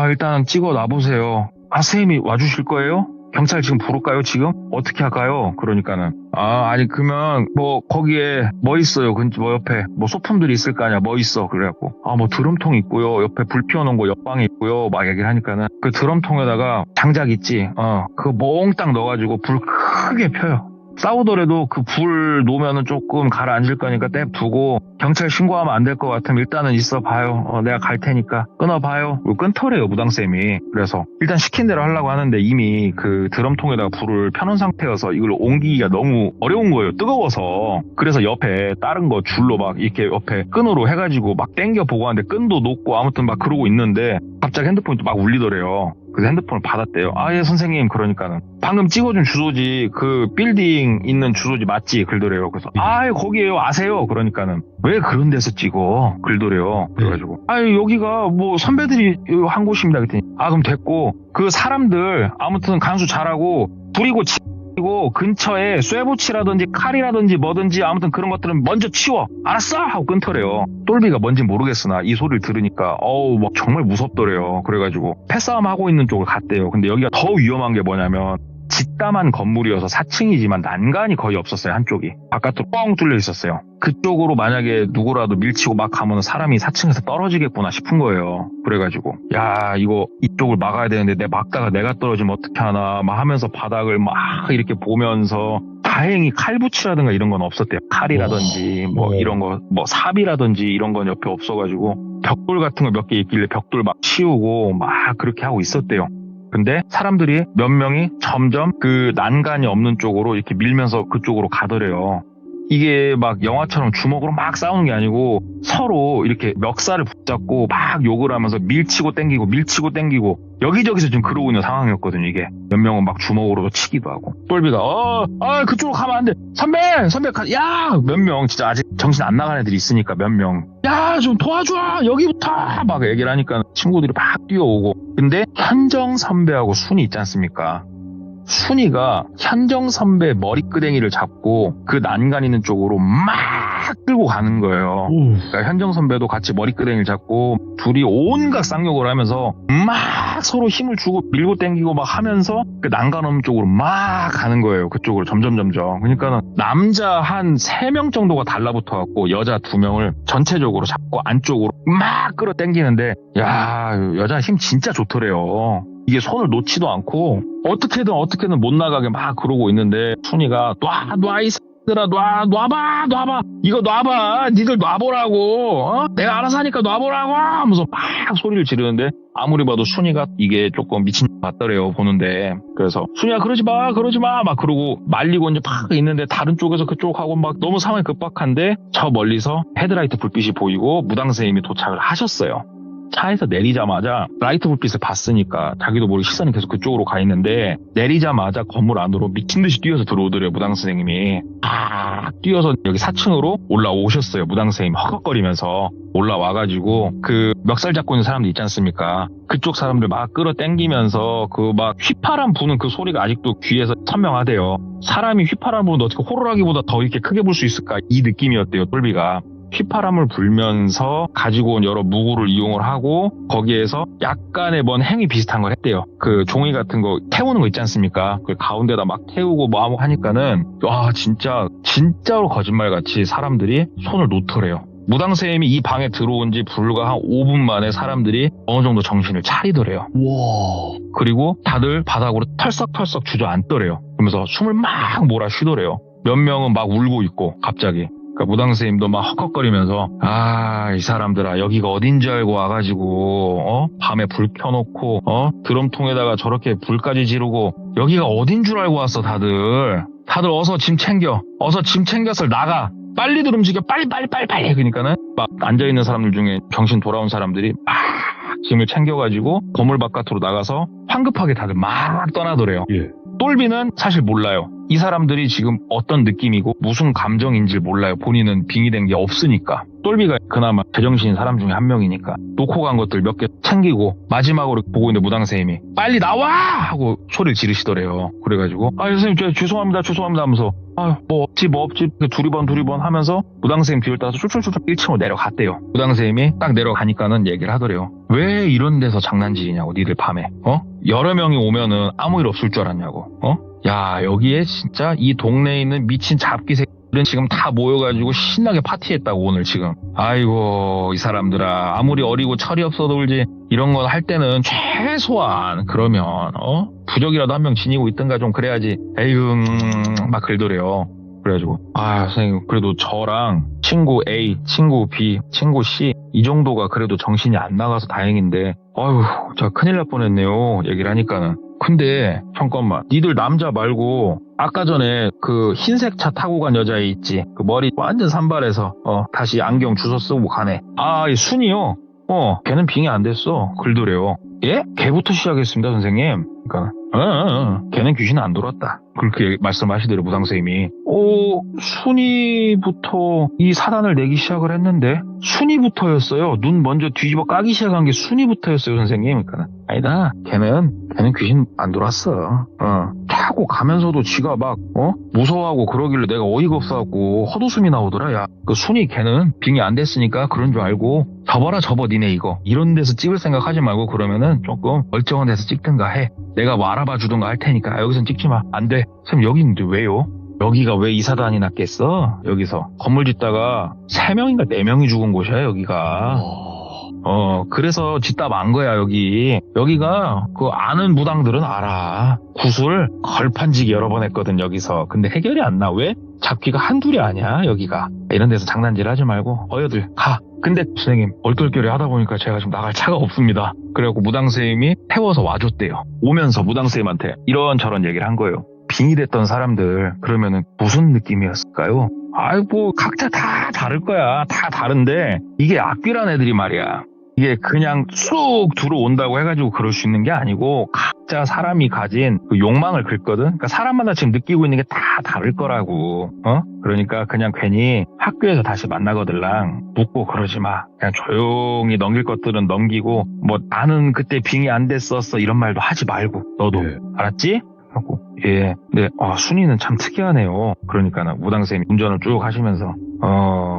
일단 찍어 놔보세요. 선생님이 와주실 거예요? 경찰 지금 부를까요 지금? 어떻게 할까요? 그러니까는 아니 그러면 뭐 거기에 뭐 있어요? 뭐 옆에 뭐 소품들이 있을 거 아니야? 뭐 있어? 그래갖고 뭐 드럼통 있고요. 옆에 불 피워놓은 거 옆방에 있고요. 막 얘기를 하니까는 그 드럼통에다가 장작 있지? 그거 몽땅 넣어가지고 불 크게 펴요. 싸우더라도 그 불 놓으면은 조금 가라앉을 거니까 냅두고 경찰 신고하면 안 될 것 같으면 일단은 있어 봐요. 내가 갈 테니까 끊어 봐요. 끊더래요 무당쌤이. 그래서 일단 시킨 대로 하려고 하는데 이미 그 드럼통에다가 불을 펴놓은 상태여서 이걸 옮기기가 너무 어려운 거예요. 뜨거워서. 그래서 옆에 다른 거 줄로 막 이렇게 옆에 끈으로 해가지고 막 당겨 보고 하는데 끈도 놓고 아무튼 막 그러고 있는데 갑자기 핸드폰이 또 막 울리더래요. 그래서 핸드폰을 받았대요. 예 선생님 그러니까는 방금 찍어준 주소지 그 빌딩 있는 주소지 맞지? 그러더래요. 그래서 거기에요 아세요? 그러니까는 왜 그런 데서 찍어? 그러더래요. 그래가지고 여기가 뭐 선배들이 한 곳입니다. 그랬더니 그럼 됐고 그 사람들 아무튼 간수 잘하고 부리고 그리고 근처에 쇠붙이라든지 칼이라든지 뭐든지 아무튼 그런 것들은 먼저 치워. 알았어? 하고 끊더래요. 똘비가 뭔지 모르겠으나 이 소리를 들으니까 막 정말 무섭더래요. 그래가지고 패싸움 하고 있는 쪽을 갔대요. 근데 여기가 더 위험한 게 뭐냐면 짓담한 건물이어서 4층이지만 난간이 거의 없었어요. 한쪽이 바깥으로 뻥 뚫려 있었어요. 그쪽으로 만약에 누구라도 밀치고 막 가면 사람이 4층에서 떨어지겠구나 싶은 거예요. 그래가지고 이거 이쪽을 막아야 되는데 내 막다가 내가 떨어지면 어떻게 하나 막 하면서 바닥을 막 이렇게 보면서 다행히 칼붙이라든가 이런 건 없었대요. 칼이라든지 뭐 이런 거 뭐 삽이라든지 이런 건 옆에 없어가지고 벽돌 같은 거 몇 개 있길래 벽돌 막 치우고 막 그렇게 하고 있었대요. 근데 사람들이 몇 명이 점점 그 난간이 없는 쪽으로 이렇게 밀면서 그쪽으로 가더래요. 이게 막 영화처럼 주먹으로 막 싸우는 게 아니고 서로 이렇게 멱살을 붙잡고 막 욕을 하면서 밀치고 땡기고 여기저기서 지금 그러고 있는 상황이었거든요. 이게 몇 명은 막 주먹으로도 치기도 하고 똘비가 그쪽으로 가면 안 돼 선배 몇 명 진짜 아직 정신 안 나간 애들이 있으니까 몇 명 좀 도와줘 여기부터 막 얘기를 하니까 친구들이 막 뛰어오고 근데 현정 선배하고 순이 있지 않습니까? 순이가 현정 선배 머리끄댕이를 잡고 그 난간 있는 쪽으로 막 끌고 가는 거예요. 그러니까 현정 선배도 같이 머리끄댕이를 잡고 둘이 온갖 쌍욕을 하면서 막 서로 힘을 주고 밀고 당기고 막 하면서 그 난간 없는 쪽으로 막 가는 거예요. 그쪽으로 점점. 그러니까 남자 한 3명 정도가 달라붙어 갖고 여자 2명을 전체적으로 잡고 안쪽으로 막 끌어 당기는데 야, 여자 힘 진짜 좋더래요. 이게 손을 놓지도 않고 어떻게든 못 나가게 막 그러고 있는데 순이가 놔 이 새끼들아 놔봐 이거 놔봐 니들 놔보라고 내가 알아서 하니까 놔보라고 하면서 막 소리를 지르는데 아무리 봐도 순이가 이게 조금 미친 같더래요 보는데. 그래서 순이야 그러지 마 막 그러고 말리고 이제 막 있는데 다른 쪽에서 그쪽하고 막 너무 상황이 급박한데 저 멀리서 헤드라이트 불빛이 보이고 무당선생님이 도착을 하셨어요. 차에서 내리자마자 라이트 불빛을 봤으니까 자기도 모르게 시선이 계속 그쪽으로 가 있는데 내리자마자 건물 안으로 미친 듯이 뛰어서 들어오더래요. 무당 선생님이 뛰어서 여기 4층으로 올라오셨어요. 무당 선생님이 허걱거리면서 올라와가지고 그 멱살 잡고 있는 사람들 있지 않습니까? 그쪽 사람들 막 끌어당기면서 그 막 휘파람 부는 그 소리가 아직도 귀에서 선명하대요. 사람이 휘파람 부는데 어떻게 호루라기보다 더 이렇게 크게 불 수 있을까? 이 느낌이었대요. 똘비가. 휘파람을 불면서 가지고 온 여러 무구를 이용을 하고 거기에서 약간의 뭔 행위 비슷한 걸 했대요. 그 종이 같은 거 태우는 거 있지 않습니까? 그 가운데다 막 태우고 뭐 하니까는 와 진짜로 거짓말같이 사람들이 손을 놓더래요. 무당쌤이 이 방에 들어온 지 불과 한 5분 만에 사람들이 어느 정도 정신을 차리더래요. 와. 그리고 다들 바닥으로 털썩털썩 주저앉더래요. 그러면서 숨을 막 몰아 쉬더래요. 몇 명은 막 울고 있고 갑자기. 그러니까 무당선생님도 막 헉헉거리면서 이 사람들아 여기가 어딘 줄 알고 와가지고 밤에 불 켜놓고 드럼통에다가 저렇게 불까지 지르고 여기가 어딘 줄 알고 왔어. 다들 어서 짐 챙겨서 나가. 빨리들 움직여 빨리 그러니까는 막 앉아있는 사람들 중에 정신 돌아온 사람들이 막 짐을 챙겨가지고 건물 바깥으로 나가서 황급하게 다들 막 떠나더래요. 예. 똘비는 사실 몰라요. 이 사람들이 지금 어떤 느낌이고 무슨 감정인지 몰라요. 본인은 빙의된 게 없으니까. 똘비가 그나마 제정신인 사람 중에 한 명이니까 놓고 간 것들 몇 개 챙기고 마지막으로 보고 있는 무당선생님이 빨리 나와! 하고 소리를 지르시더래요. 그래가지고 선생님 죄송합니다 하면서 뭐 없지 두리번 하면서 무당선생님 뒤를 따라서 쫄쫄쫄 1층으로 내려갔대요. 무당선생님이 딱 내려가니까는 얘기를 하더래요. 왜 이런 데서 장난질이냐고 니들 밤에 여러 명이 오면은 아무 일 없을 줄 알았냐고. 야 여기에 진짜 이 동네에 있는 미친 잡기새끼들은 지금 다 모여가지고 신나게 파티했다고 오늘 지금. 아이고 이 사람들아 아무리 어리고 철이 없어도 그러지 이런 건 할 때는 최소한 그러면 부적이라도 한 명 지니고 있든가 좀 그래야지. 에휴 막 그러더래요. 그래가지고 선생님 그래도 저랑 친구 A, 친구 B, 친구 C 이 정도가 그래도 정신이 안 나가서 다행인데 저 큰일 날 뻔했네요. 얘기를 하니까는 근데 잠깐만 니들 남자 말고 아까 전에 그 흰색 차 타고 간 여자 있지 그 머리 완전 산발해서 다시 안경 주워 쓰고 가네. 이 순이요. 걔는 빙의 안 됐어. 글더래요. 예? 걔부터 시작했습니다 선생님. 그러니까 걔는 귀신 안 돌았다. 그렇게 말씀하시더래요 무당선생님이. 순이부터 이 사단을 내기 시작을 했는데 순이부터였어요. 눈 먼저 뒤집어 까기 시작한 게 순이부터였어요 선생님. 그러니까 아니다. 걔는 귀신 안 돌았어. 타고 가면서도 지가 막 무서워하고 그러길래 내가 어이가 없어갖고 헛웃음이 나오더라. 야 그 순이 걔는 빙의 안 됐으니까 그런 줄 알고 접어 니네 이거 이런 데서 찍을 생각 하지 말고 그러면은 조금 멀쩡한 데서 찍든가 해. 내가 뭐 알아봐 주든가 할 테니까 여기선 찍지 마. 안 돼. 선생님 여기 있는데 왜요? 여기가 왜 이사단이 났겠어? 여기서 건물 짓다가 3명인가 4명이 죽은 곳이야 여기가. 그래서 짓다 만 거야 여기가 그 아는 무당들은 알아. 구슬 걸판지기 여러 번 했거든 여기서. 근데 해결이 안 나. 왜? 잡기가 한둘이 아니야 여기가. 이런 데서 장난질 하지 말고 어여들 가. 근데 선생님 얼떨결에 하다 보니까 제가 지금 나갈 차가 없습니다. 그래갖고 무당선생님이 태워서 와줬대요. 오면서 무당선생님한테 이런저런 얘기를 한 거예요. 빙의됐던 사람들 그러면은 무슨 느낌이었을까요? 각자 다 다를 거야. 다 다른데 이게 악귀란 애들이 말이야. 이게 그냥 쑥 들어온다고 해가지고 그럴 수 있는 게 아니고 각자 사람이 가진 그 욕망을 긁거든. 그러니까 사람마다 지금 느끼고 있는 게 다 다를 거라고. 그러니까 그냥 괜히 학교에서 다시 만나거들랑 묻고 그러지 마. 그냥 조용히 넘길 것들은 넘기고 뭐 나는 그때 빙의 안 됐었어 이런 말도 하지 말고 너도. 알았지? 하고 예. 근데 순이는 참 특이하네요. 그러니까 무당쌤이 운전을 쭉 하시면서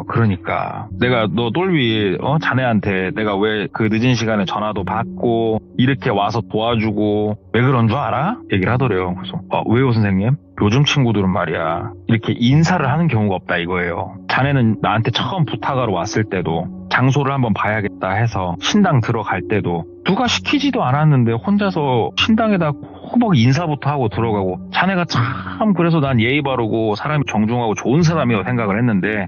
그러니까 내가 너 똘비 자네한테 내가 왜 그 늦은 시간에 전화도 받고 이렇게 와서 도와주고 왜 그런 줄 알아? 얘기를 하더래요. 그래서 왜요 선생님? 요즘 친구들은 말이야 이렇게 인사를 하는 경우가 없다 이거예요. 자네는 나한테 처음 부탁하러 왔을 때도 장소를 한번 봐야겠다 해서 신당 들어갈 때도 누가 시키지도 않았는데 혼자서 신당에다 호박 인사부터 하고 들어가고 자네가 참 그래서 난 예의 바르고 사람이 정중하고 좋은 사람이라고 생각을 했는데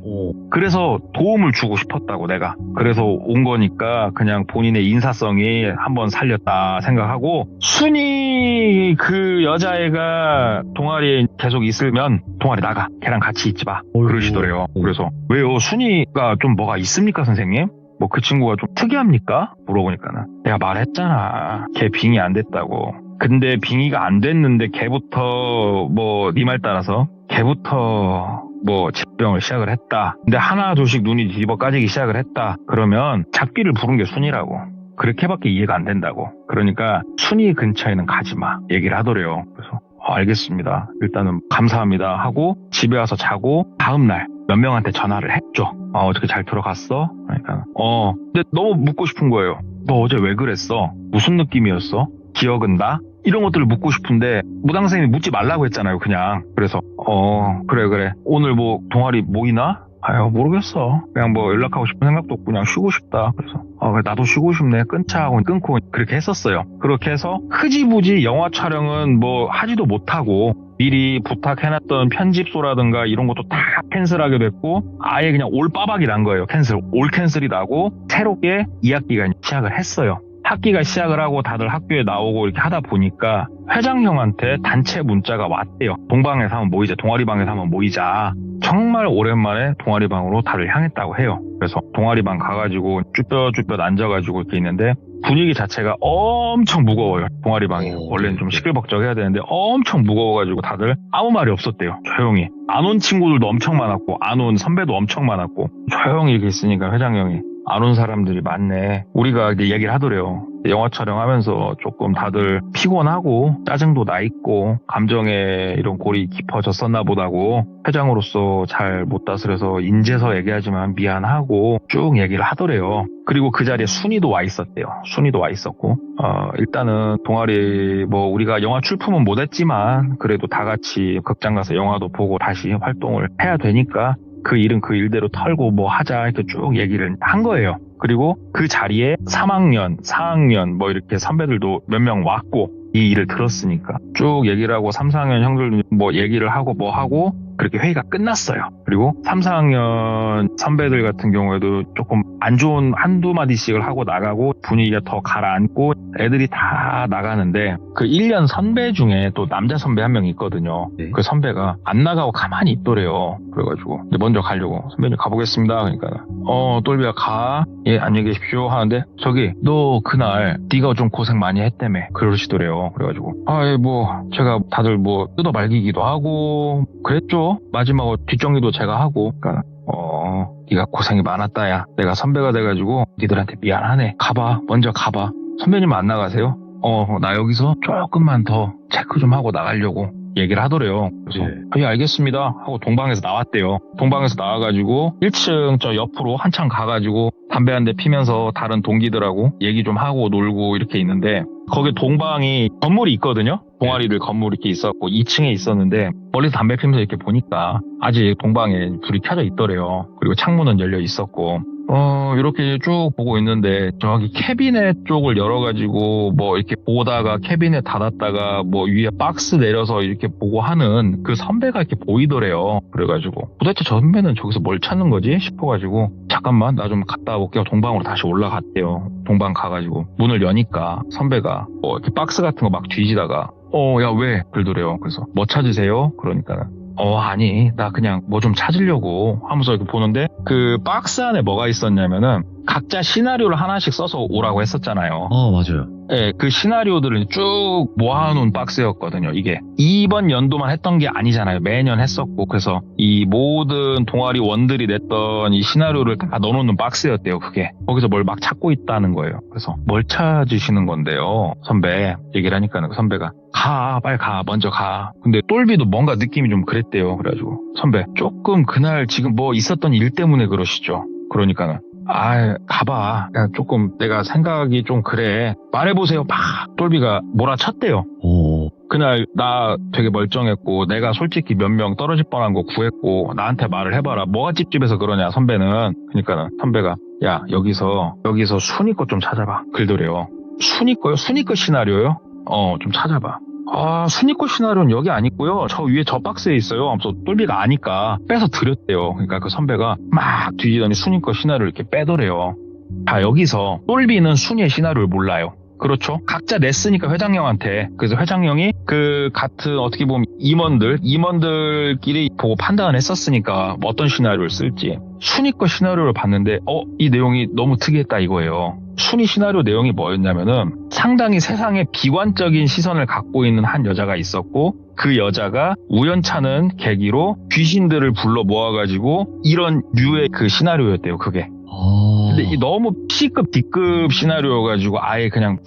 그래서 도움을 주고 싶었다고 내가 그래서 온 거니까 그냥 본인의 인사성이 한번 살렸다 생각하고 순이 그 여자애가 동아리에 계속 있으면 동아리 나가 걔랑 같이 있지 마 그러시더래요. 그래서 왜요 순이가 좀 뭐가 있습니까 선생님? 뭐 그 친구가 좀 특이합니까? 물어보니까는 내가 말했잖아 걔 빙의 안 됐다고. 근데 빙의가 안 됐는데 걔부터 뭐 네 말 따라서 걔부터 뭐 질병을 시작을 했다. 근데 하나 둘씩 눈이 뒤집어 까지기 시작을 했다. 그러면 작비를 부른 게 순이라고. 그렇게밖에 이해가 안 된다고. 그러니까 순이 근처에는 가지 마 얘기를 하더래요. 그래서 알겠습니다. 일단은 감사합니다 하고 집에 와서 자고 다음날 몇 명한테 전화를 했죠. 어떻게 잘 들어갔어? 그러니까 근데 너무 묻고 싶은 거예요. 너 어제 왜 그랬어? 무슨 느낌이었어? 기억은 나? 이런 것들을 묻고 싶은데 무당선생님이 묻지 말라고 했잖아요 그냥. 그래서 그래 오늘 뭐 동아리 모이나? 아유 모르겠어. 그냥 뭐 연락하고 싶은 생각도 없고 그냥 쉬고 싶다. 그래서 나도 쉬고 싶네. 끊자 하고 끊고 그렇게 했었어요. 그렇게 해서 흐지부지 영화 촬영은 뭐 하지도 못하고 미리 부탁해놨던 편집소라든가 이런 것도 다 캔슬하게 됐고 아예 그냥 올 빠박이 난 거예요. 올 캔슬이 나고 새롭게 2학기가 시작을 했어요. 학기가 시작을 하고 다들 학교에 나오고 이렇게 하다 보니까 회장형한테 단체 문자가 왔대요. 동방에서 한번 모이자. 동아리방에서 한번 모이자. 정말 오랜만에 동아리방으로 다들 향했다고 해요. 그래서 동아리방 가가지고 쭈뼛쭈뼛 앉아가지고 이렇게 있는데 분위기 자체가 엄청 무거워요. 동아리방이. 원래는 좀 시끌벅적해야 되는데 엄청 무거워가지고 다들 아무 말이 없었대요. 조용히. 안 온 친구들도 엄청 많았고 안 온 선배도 엄청 많았고 조용히 이렇게 있으니까 회장형이 안 온 사람들이 많네. 우리가 이제 얘기를 하더래요. 영화 촬영하면서 조금 다들 피곤하고 짜증도 나 있고 감정에 이런 골이 깊어졌었나 보다고 회장으로서 잘 못 다스려서 인제서 얘기하지만 미안하고 쭉 얘기를 하더래요. 그리고 그 자리에 순이도 와 있었대요. 순이도 와 있었고 일단은 동아리 뭐 우리가 영화 출품은 못했지만 그래도 다 같이 극장 가서 영화도 보고 다시 활동을 해야 되니까 그 일은 그 일대로 털고 뭐 하자 이렇게 쭉 얘기를 한 거예요. 그리고 그 자리에 3학년, 4학년 뭐 이렇게 선배들도 몇 명 왔고 이 일을 들었으니까 쭉 얘기를 하고 3, 4학년 형들 뭐 얘기를 하고 뭐 하고 그렇게 회의가 끝났어요. 그리고 3, 4학년 선배들 같은 경우에도 조금 안 좋은 한두 마디씩을 하고 나가고 분위기가 더 가라앉고 애들이 다 나가는데 그 1년 선배 중에 또 남자 선배 한 명 있거든요. 네. 그 선배가 안 나가고 가만히 있더래요. 그래가지고 먼저 가려고 선배님 가보겠습니다. 그러니까 똘비야 가. 예 안녕히 계십시오 하는데 저기 너 그날 네가 좀 고생 많이 했다며 그러시더래요. 그래가지고 뭐 제가 다들 뭐 뜯어 말기기도 하고 그랬죠. 마지막으로 뒷정리도 제가 하고 그러니까 네가 고생이 많았다 야. 내가 선배가 돼가지고 니들한테 미안하네. 가봐. 먼저 가봐. 선배님 안 나가세요? 나 여기서 조금만 더 체크 좀 하고 나가려고 얘기를 하더래요. 그래서 예 알겠습니다 하고 동방에서 나왔대요. 동방에서 나와가지고 1층 저 옆으로 한참 가가지고 담배 한 대 피면서 다른 동기들하고 얘기 좀 하고 놀고 이렇게 있는데 거기 동방이 건물이 있거든요. 동아리를 건물이 이렇게 있었고 2층에 있었는데 멀리서 담배 피면서 이렇게 보니까 아직 동방에 불이 켜져 있더래요. 그리고 창문은 열려 있었고 이렇게 쭉 보고 있는데 저기 캐비넷 쪽을 열어가지고 뭐 이렇게 보다가 캐비넷 닫았다가 뭐 위에 박스 내려서 이렇게 보고 하는 그 선배가 이렇게 보이더래요. 그래가지고 도대체 저 선배는 저기서 뭘 찾는 거지 싶어가지고 잠깐만 나 좀 갔다 올게요. 동방으로 다시 올라갔대요. 동방 가가지고 문을 여니까 선배가 뭐 이렇게 박스 같은 거 막 뒤지다가 야 왜? 그러더래요. 그래서 뭐 찾으세요? 그러니까 아니 나 그냥 뭐 좀 찾으려고 하면서 이렇게 보는데 그 박스 안에 뭐가 있었냐면은 각자 시나리오를 하나씩 써서 오라고 했었잖아요. 맞아요. 예, 그 시나리오들을 쭉 모아놓은 박스였거든요. 이게 이번 연도만 했던 게 아니잖아요. 매년 했었고. 그래서 이 모든 동아리 원들이 냈던 이 시나리오를 다 넣어놓는 박스였대요. 그게 거기서 뭘 막 찾고 있다는 거예요. 그래서 뭘 찾으시는 건데요, 선배. 얘기를 하니까 선배가 빨리 가, 먼저 가. 근데 똘비도 뭔가 느낌이 좀 그랬대요. 그래가지고 선배, 조금 그날 지금 뭐 있었던 일 때문에 그러시죠. 그러니까는 가봐. 야, 조금 내가 생각이 좀 그래. 말해보세요. 막 똘비가 몰아쳤대요. 그날 나 되게 멀쩡했고 내가 솔직히 몇 명 떨어질 뻔한 거 구했고 나한테 말을 해봐라. 뭐가 찝찝해서 그러냐 선배는. 그러니까는 선배가 야 여기서 순위 거 좀 찾아봐. 글더래요. 순위 거요? 순위 거 시나리오요? 좀 찾아봐. 순위 거 시나리오는 여기 안 있고요. 저 위에 저 박스에 있어요. 하면서 똘비가 아니까 빼서 드렸대요. 그러니까 그 선배가 막 뒤지더니 순위 거 시나리오를 이렇게 빼더래요. 여기서 똘비는 순위의 시나리오를 몰라요. 그렇죠? 각자 냈으니까 회장형한테. 그래서 회장형이 그 같은 어떻게 보면 임원들끼리 보고 판단을 했었으니까 어떤 시나리오를 쓸지. 순위 거 시나리오를 봤는데 이 내용이 너무 특이했다 이거예요. 순위 시나리오 내용이 뭐였냐면은 상당히 세상에 비관적인 시선을 갖고 있는 한 여자가 있었고 그 여자가 우연찮은 계기로 귀신들을 불러 모아가지고 이런 류의 그 시나리오였대요. 그게. 근데 이 너무 C급 D급 시나리오여가지고 아예 그냥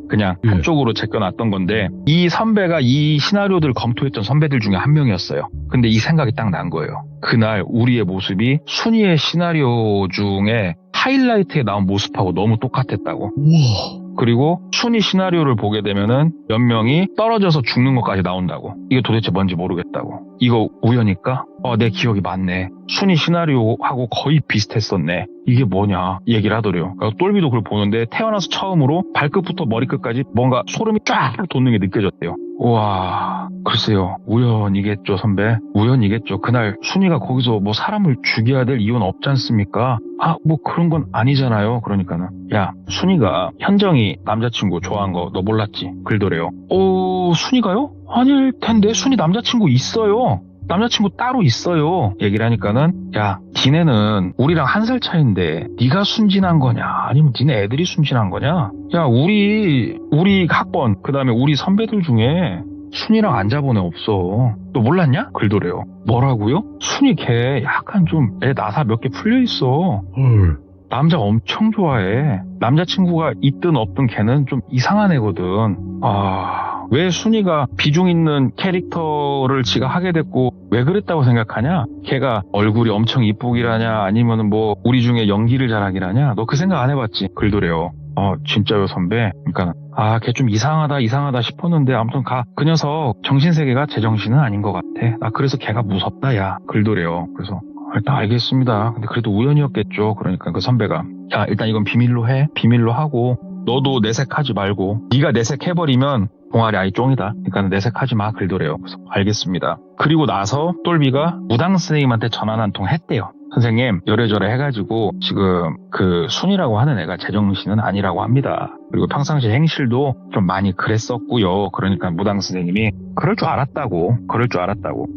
그냥 한쪽으로 제껴놨던 건데 이 선배가 이 시나리오들을 검토했던 선배들 중에 한 명이었어요. 근데 이 생각이 딱 난 거예요. 그날 우리의 모습이 순위의 시나리오 중에 하이라이트에 나온 모습하고 너무 똑같았다고. 우와. 그리고 순위 시나리오를 보게 되면은 몇 명이 떨어져서 죽는 것까지 나온다고. 이게 도대체 뭔지 모르겠다고. 이거 우연일까? 내 기억이 맞네. 순위 시나리오하고 거의 비슷했었네. 이게 뭐냐 얘기를 하더래요. 그러니까 똘비도 그걸 보는데 태어나서 처음으로 발끝부터 머리끝까지 뭔가 소름이 쫙 돋는 게 느껴졌대요. 우와, 글쎄요. 우연이겠죠, 선배. 우연이겠죠. 그날 순위가 거기서 뭐 사람을 죽여야 될 이유는 없지 않습니까? 뭐 그런 건 아니잖아요. 그러니까는 야, 순위가 현정이 남자친구 좋아한 거 너 몰랐지? 글더래요. 순위가요? 아닐 텐데. 순위 남자친구 있어요. 남자친구 따로 있어요. 얘기를 하니까는 야, 니네는 우리랑 1살 차이인데 네가 순진한 거냐 아니면 니네 애들이 순진한 거냐? 야, 우리 학번 그다음에 우리 선배들 중에 순이랑 안 잡은 애 없어. 너 몰랐냐? 글더래요. 뭐라고요? 순이 걔 약간 좀 애 나사 몇 개 풀려 있어. 남자 엄청 좋아해. 남자친구가 있든 없든 걔는 좀 이상한 애거든. 왜 순이가 비중 있는 캐릭터를 지가 하게 됐고 왜 그랬다고 생각하냐? 걔가 얼굴이 엄청 이쁘기라냐 아니면은 뭐 우리 중에 연기를 잘하기라냐? 너 그 생각 안 해봤지? 글더래요. 진짜요 선배? 그러니까 걔 좀 이상하다 싶었는데 아무튼 그 녀석 정신세계가 제 정신은 아닌 것 같아. 나 그래서 걔가 무섭다 야. 글더래요. 그래서 일단 알겠습니다. 근데 그래도 우연이었겠죠. 그러니까 그 선배가 야, 일단 이건 비밀로 해. 비밀로 하고 너도 내색하지 말고 네가 내색해버리면 동아리 아이 쫑이다. 그러니까 내색하지 마. 글더래요. 그래서 알겠습니다. 그리고 나서 똘비가 무당 선생님한테 전화 한 통 했대요. 선생님 요래저래 해가지고 지금 그 순이라고 하는 애가 제정신은 아니라고 합니다. 그리고 평상시 행실도 좀 많이 그랬었고요. 그러니까 무당 선생님이 그럴 줄 알았다고.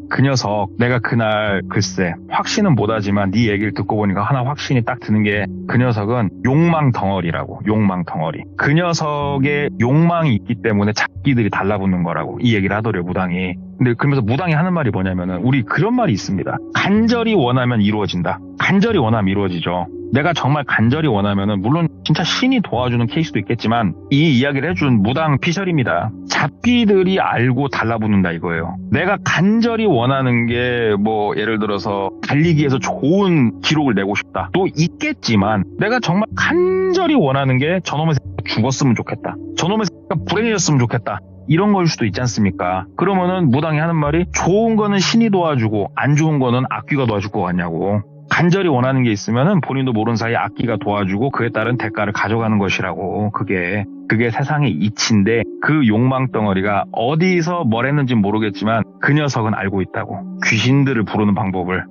그 녀석 내가 그날 글쎄 확신은 못하지만 네 얘기를 듣고 보니까 하나 확신이 딱 드는 게 그 녀석은 욕망 덩어리라고. 욕망 덩어리. 그 녀석의 욕망이 있기 때문에 잡기들이 달라붙는 거라고 이 얘기를 하더래요, 무당이. 근데 그러면서 무당이 하는 말이 뭐냐면은 우리 그런 말이 있습니다. 간절히 원하면 이루어진다. 간절히 원하면 이루어지죠. 내가 정말 간절히 원하면은 물론 진짜 신이 도와주는 케이스도 있겠지만 이 이야기를 해준 무당 피셜입니다. 잡기들이 알고 달라붙는다 이거예요. 내가 간절히 원하는 게 뭐 예를 들어서 달리기에서 좋은 기록을 내고 싶다. 또 있겠지만 내가 정말 간절히 원하는 게 저놈의 새끼가 죽었으면 좋겠다. 저놈의 새끼가 불행해졌으면 좋겠다. 이런 거일 수도 있지 않습니까? 그러면은 무당이 하는 말이 좋은 거는 신이 도와주고 안 좋은 거는 악귀가 도와줄 것 같냐고. 간절히 원하는 게 있으면은 본인도 모르는 사이에 악기가 도와주고 그에 따른 대가를 가져가는 것이라고. 그게 세상의 이치인데 그 욕망 덩어리가 어디서 뭘 했는지 모르겠지만 그 녀석은 알고 있다고. 귀신들을 부르는 방법을.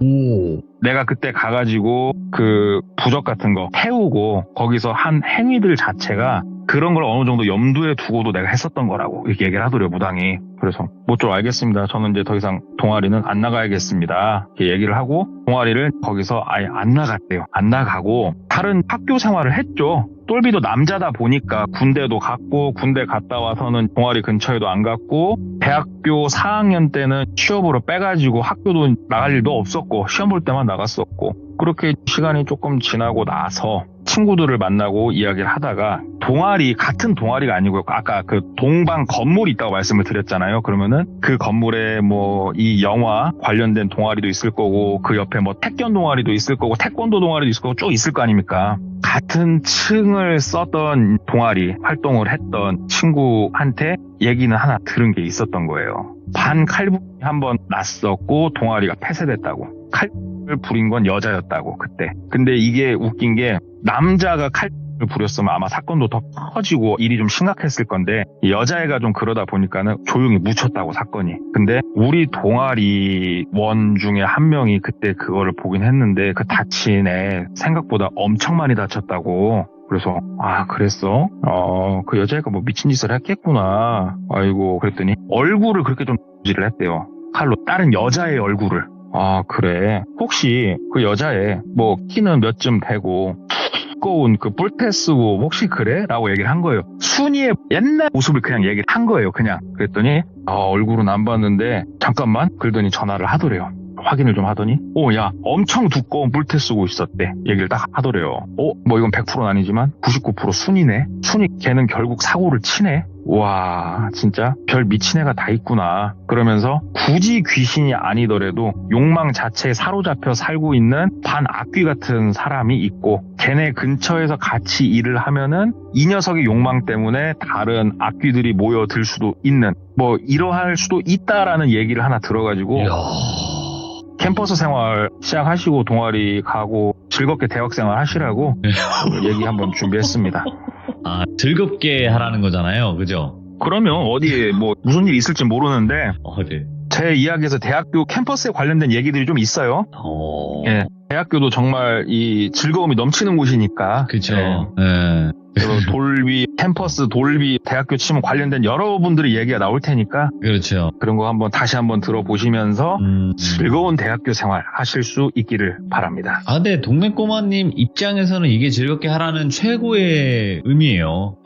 내가 그때 가가지고 그 부적 같은 거 태우고 거기서 한 행위들 자체가 그런 걸 어느 정도 염두에 두고도 내가 했었던 거라고 이렇게 얘기를 하더래요, 무당이. 그래서 좀 알겠습니다. 저는 이제 더 이상 동아리는 안 나가야겠습니다. 이렇게 얘기를 하고 동아리를 거기서 아예 안 나갔대요. 안 나가고 다른 학교 생활을 했죠. 똘비도 남자다 보니까 군대도 갔고 군대 갔다 와서는 동아리 근처에도 안 갔고 대학교 4학년 때는 취업으로 빼가지고 학교도 나갈 일도 없었고 시험 볼 때만 나갔었고 그렇게 시간이 조금 지나고 나서 친구들을 만나고 이야기를 하다가 동아리, 같은 동아리가 아니고요. 아까 그 동방 건물이 있다고 말씀을 드렸잖아요. 그러면은 그 건물에 뭐 이 영화 관련된 동아리도 있을 거고 그 옆에 뭐 태권 동아리도 있을 거고 태권도 동아리도 있을 거고 쭉 있을 거 아닙니까? 같은 층을 썼던 동아리 활동을 했던 친구한테 얘기는 하나 들은 게 있었던 거예요. 반칼부이 한번 났었고 동아리가 폐쇄됐다고. 칼을 부린 건 여자였다고 그때. 근데 이게 웃긴 게 남자가 칼을 부렸으면 아마 사건도 더 커지고 일이 좀 심각했을 건데 여자애가 좀 그러다 보니까는 조용히 묻혔다고 사건이. 근데 우리 동아리 원 중에 한 명이 그때 그거를 보긴 했는데 그 다친 애 생각보다 엄청 많이 다쳤다고. 그래서 아 그랬어? 그 여자애가 뭐 미친 짓을 했겠구나. 아이고 그랬더니 얼굴을 그렇게 좀 질 했대요. 칼로 다른 여자의 얼굴을. 아 그래. 혹시 그 여자애 뭐 키는 몇 쯤 되고 두꺼운 그 뿔테 쓰고 혹시 그래? 라고 얘기를 한 거예요. 순이의 옛날 모습을 그냥 얘기를 한 거예요. 그냥. 그랬더니 얼굴은 안 봤는데 잠깐만 그러더니 전화를 하더래요. 확인을 좀 하더니 야 엄청 두꺼운 뿔테 쓰고 있었대. 얘기를 딱 하더래요. 뭐 이건 100%는 아니지만 99% 순이네. 순이 걔는 결국 사고를 치네. 와 진짜 별 미친 애가 다 있구나. 그러면서 굳이 귀신이 아니더라도 욕망 자체에 사로잡혀 살고 있는 반악귀 같은 사람이 있고 걔네 근처에서 같이 일을 하면은 이 녀석의 욕망 때문에 다른 악귀들이 모여들 수도 있는 뭐 이러할 수도 있다라는 얘기를 하나 들어가지고 캠퍼스 생활 시작하시고 동아리 가고 즐겁게 대학생활 하시라고 얘기 한번 준비했습니다. 아, 즐겁게 하라는 거잖아요. 그죠? 그러면 어디에 뭐 무슨 일이 있을지 모르는데 네. 제 이야기에서 대학교 캠퍼스에 관련된 얘기들이 좀 있어요. 예, 대학교도 정말 이 즐거움이 넘치는 곳이니까. 그렇죠. 예. 돌비, 캠퍼스, 돌비, 대학교 치면 관련된 여러분들의 얘기가 나올 테니까. 그렇죠. 그런 거 다시 한번 들어보시면서 즐거운 대학교 생활 하실 수 있기를 바랍니다. 네, 동네 꼬마님 입장에서는 이게 즐겁게 하라는 최고의 의미예요.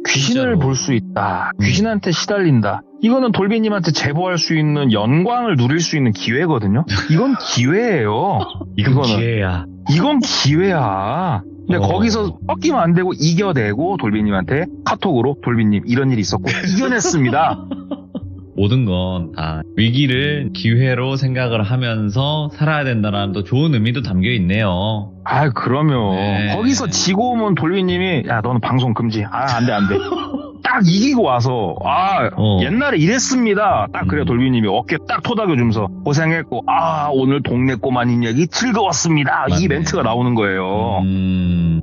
귀신을 진짜로. 볼 수 있다. 귀신한테 시달린다. 이거는 돌비님한테 제보할 수 있는 영광을 누릴 수 있는 기회거든요. 이건 기회예요. 이건 기회야. 이건 기회야. 근데 거기서 꺾이면 안 되고 이겨내고 돌비님한테 카톡으로 돌비님 이런 일이 있었고 이겨냈습니다. 모든 건 다 위기를 기회로 생각을 하면서 살아야 된다는 또 좋은 의미도 담겨 있네요. 그러면 네. 거기서 지고 오면 돌비님이 야 너는 방송 금지. 안 돼. 딱 이기고 와서 옛날에 이랬습니다. 딱 그래 돌비님이 어깨 딱 토닥여주면서 고생했고 오늘 동네 꼬마님 얘기 즐거웠습니다. 맞네. 이 멘트가 나오는 거예요.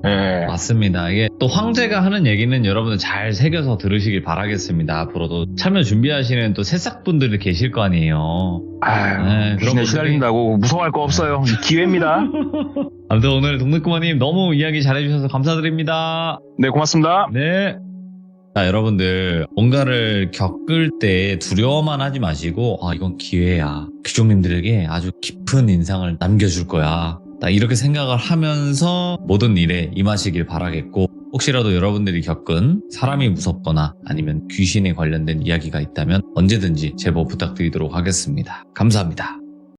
네. 맞습니다. 이게 또 황제가 하는 얘기는 여러분들 잘 새겨서 들으시길 바라겠습니다. 앞으로도 참여 준비하시는 또 새싹분들이 계실 거 아니에요. 귀신에 시달린다고 무서워할 거 없어요. 기회입니다. 아무튼 오늘 동네꼬마님 너무 이야기 잘해주셔서 감사드립니다. 네, 고맙습니다. 네. 자, 여러분들 뭔가를 겪을 때 두려워만 하지 마시고 이건 기회야. 귀족님들에게 아주 깊은 인상을 남겨줄 거야. 이렇게 생각을 하면서 모든 일에 임하시길 바라겠고 혹시라도 여러분들이 겪은 사람이 무섭거나 아니면 귀신에 관련된 이야기가 있다면 언제든지 제보 부탁드리도록 하겠습니다. 감사합니다.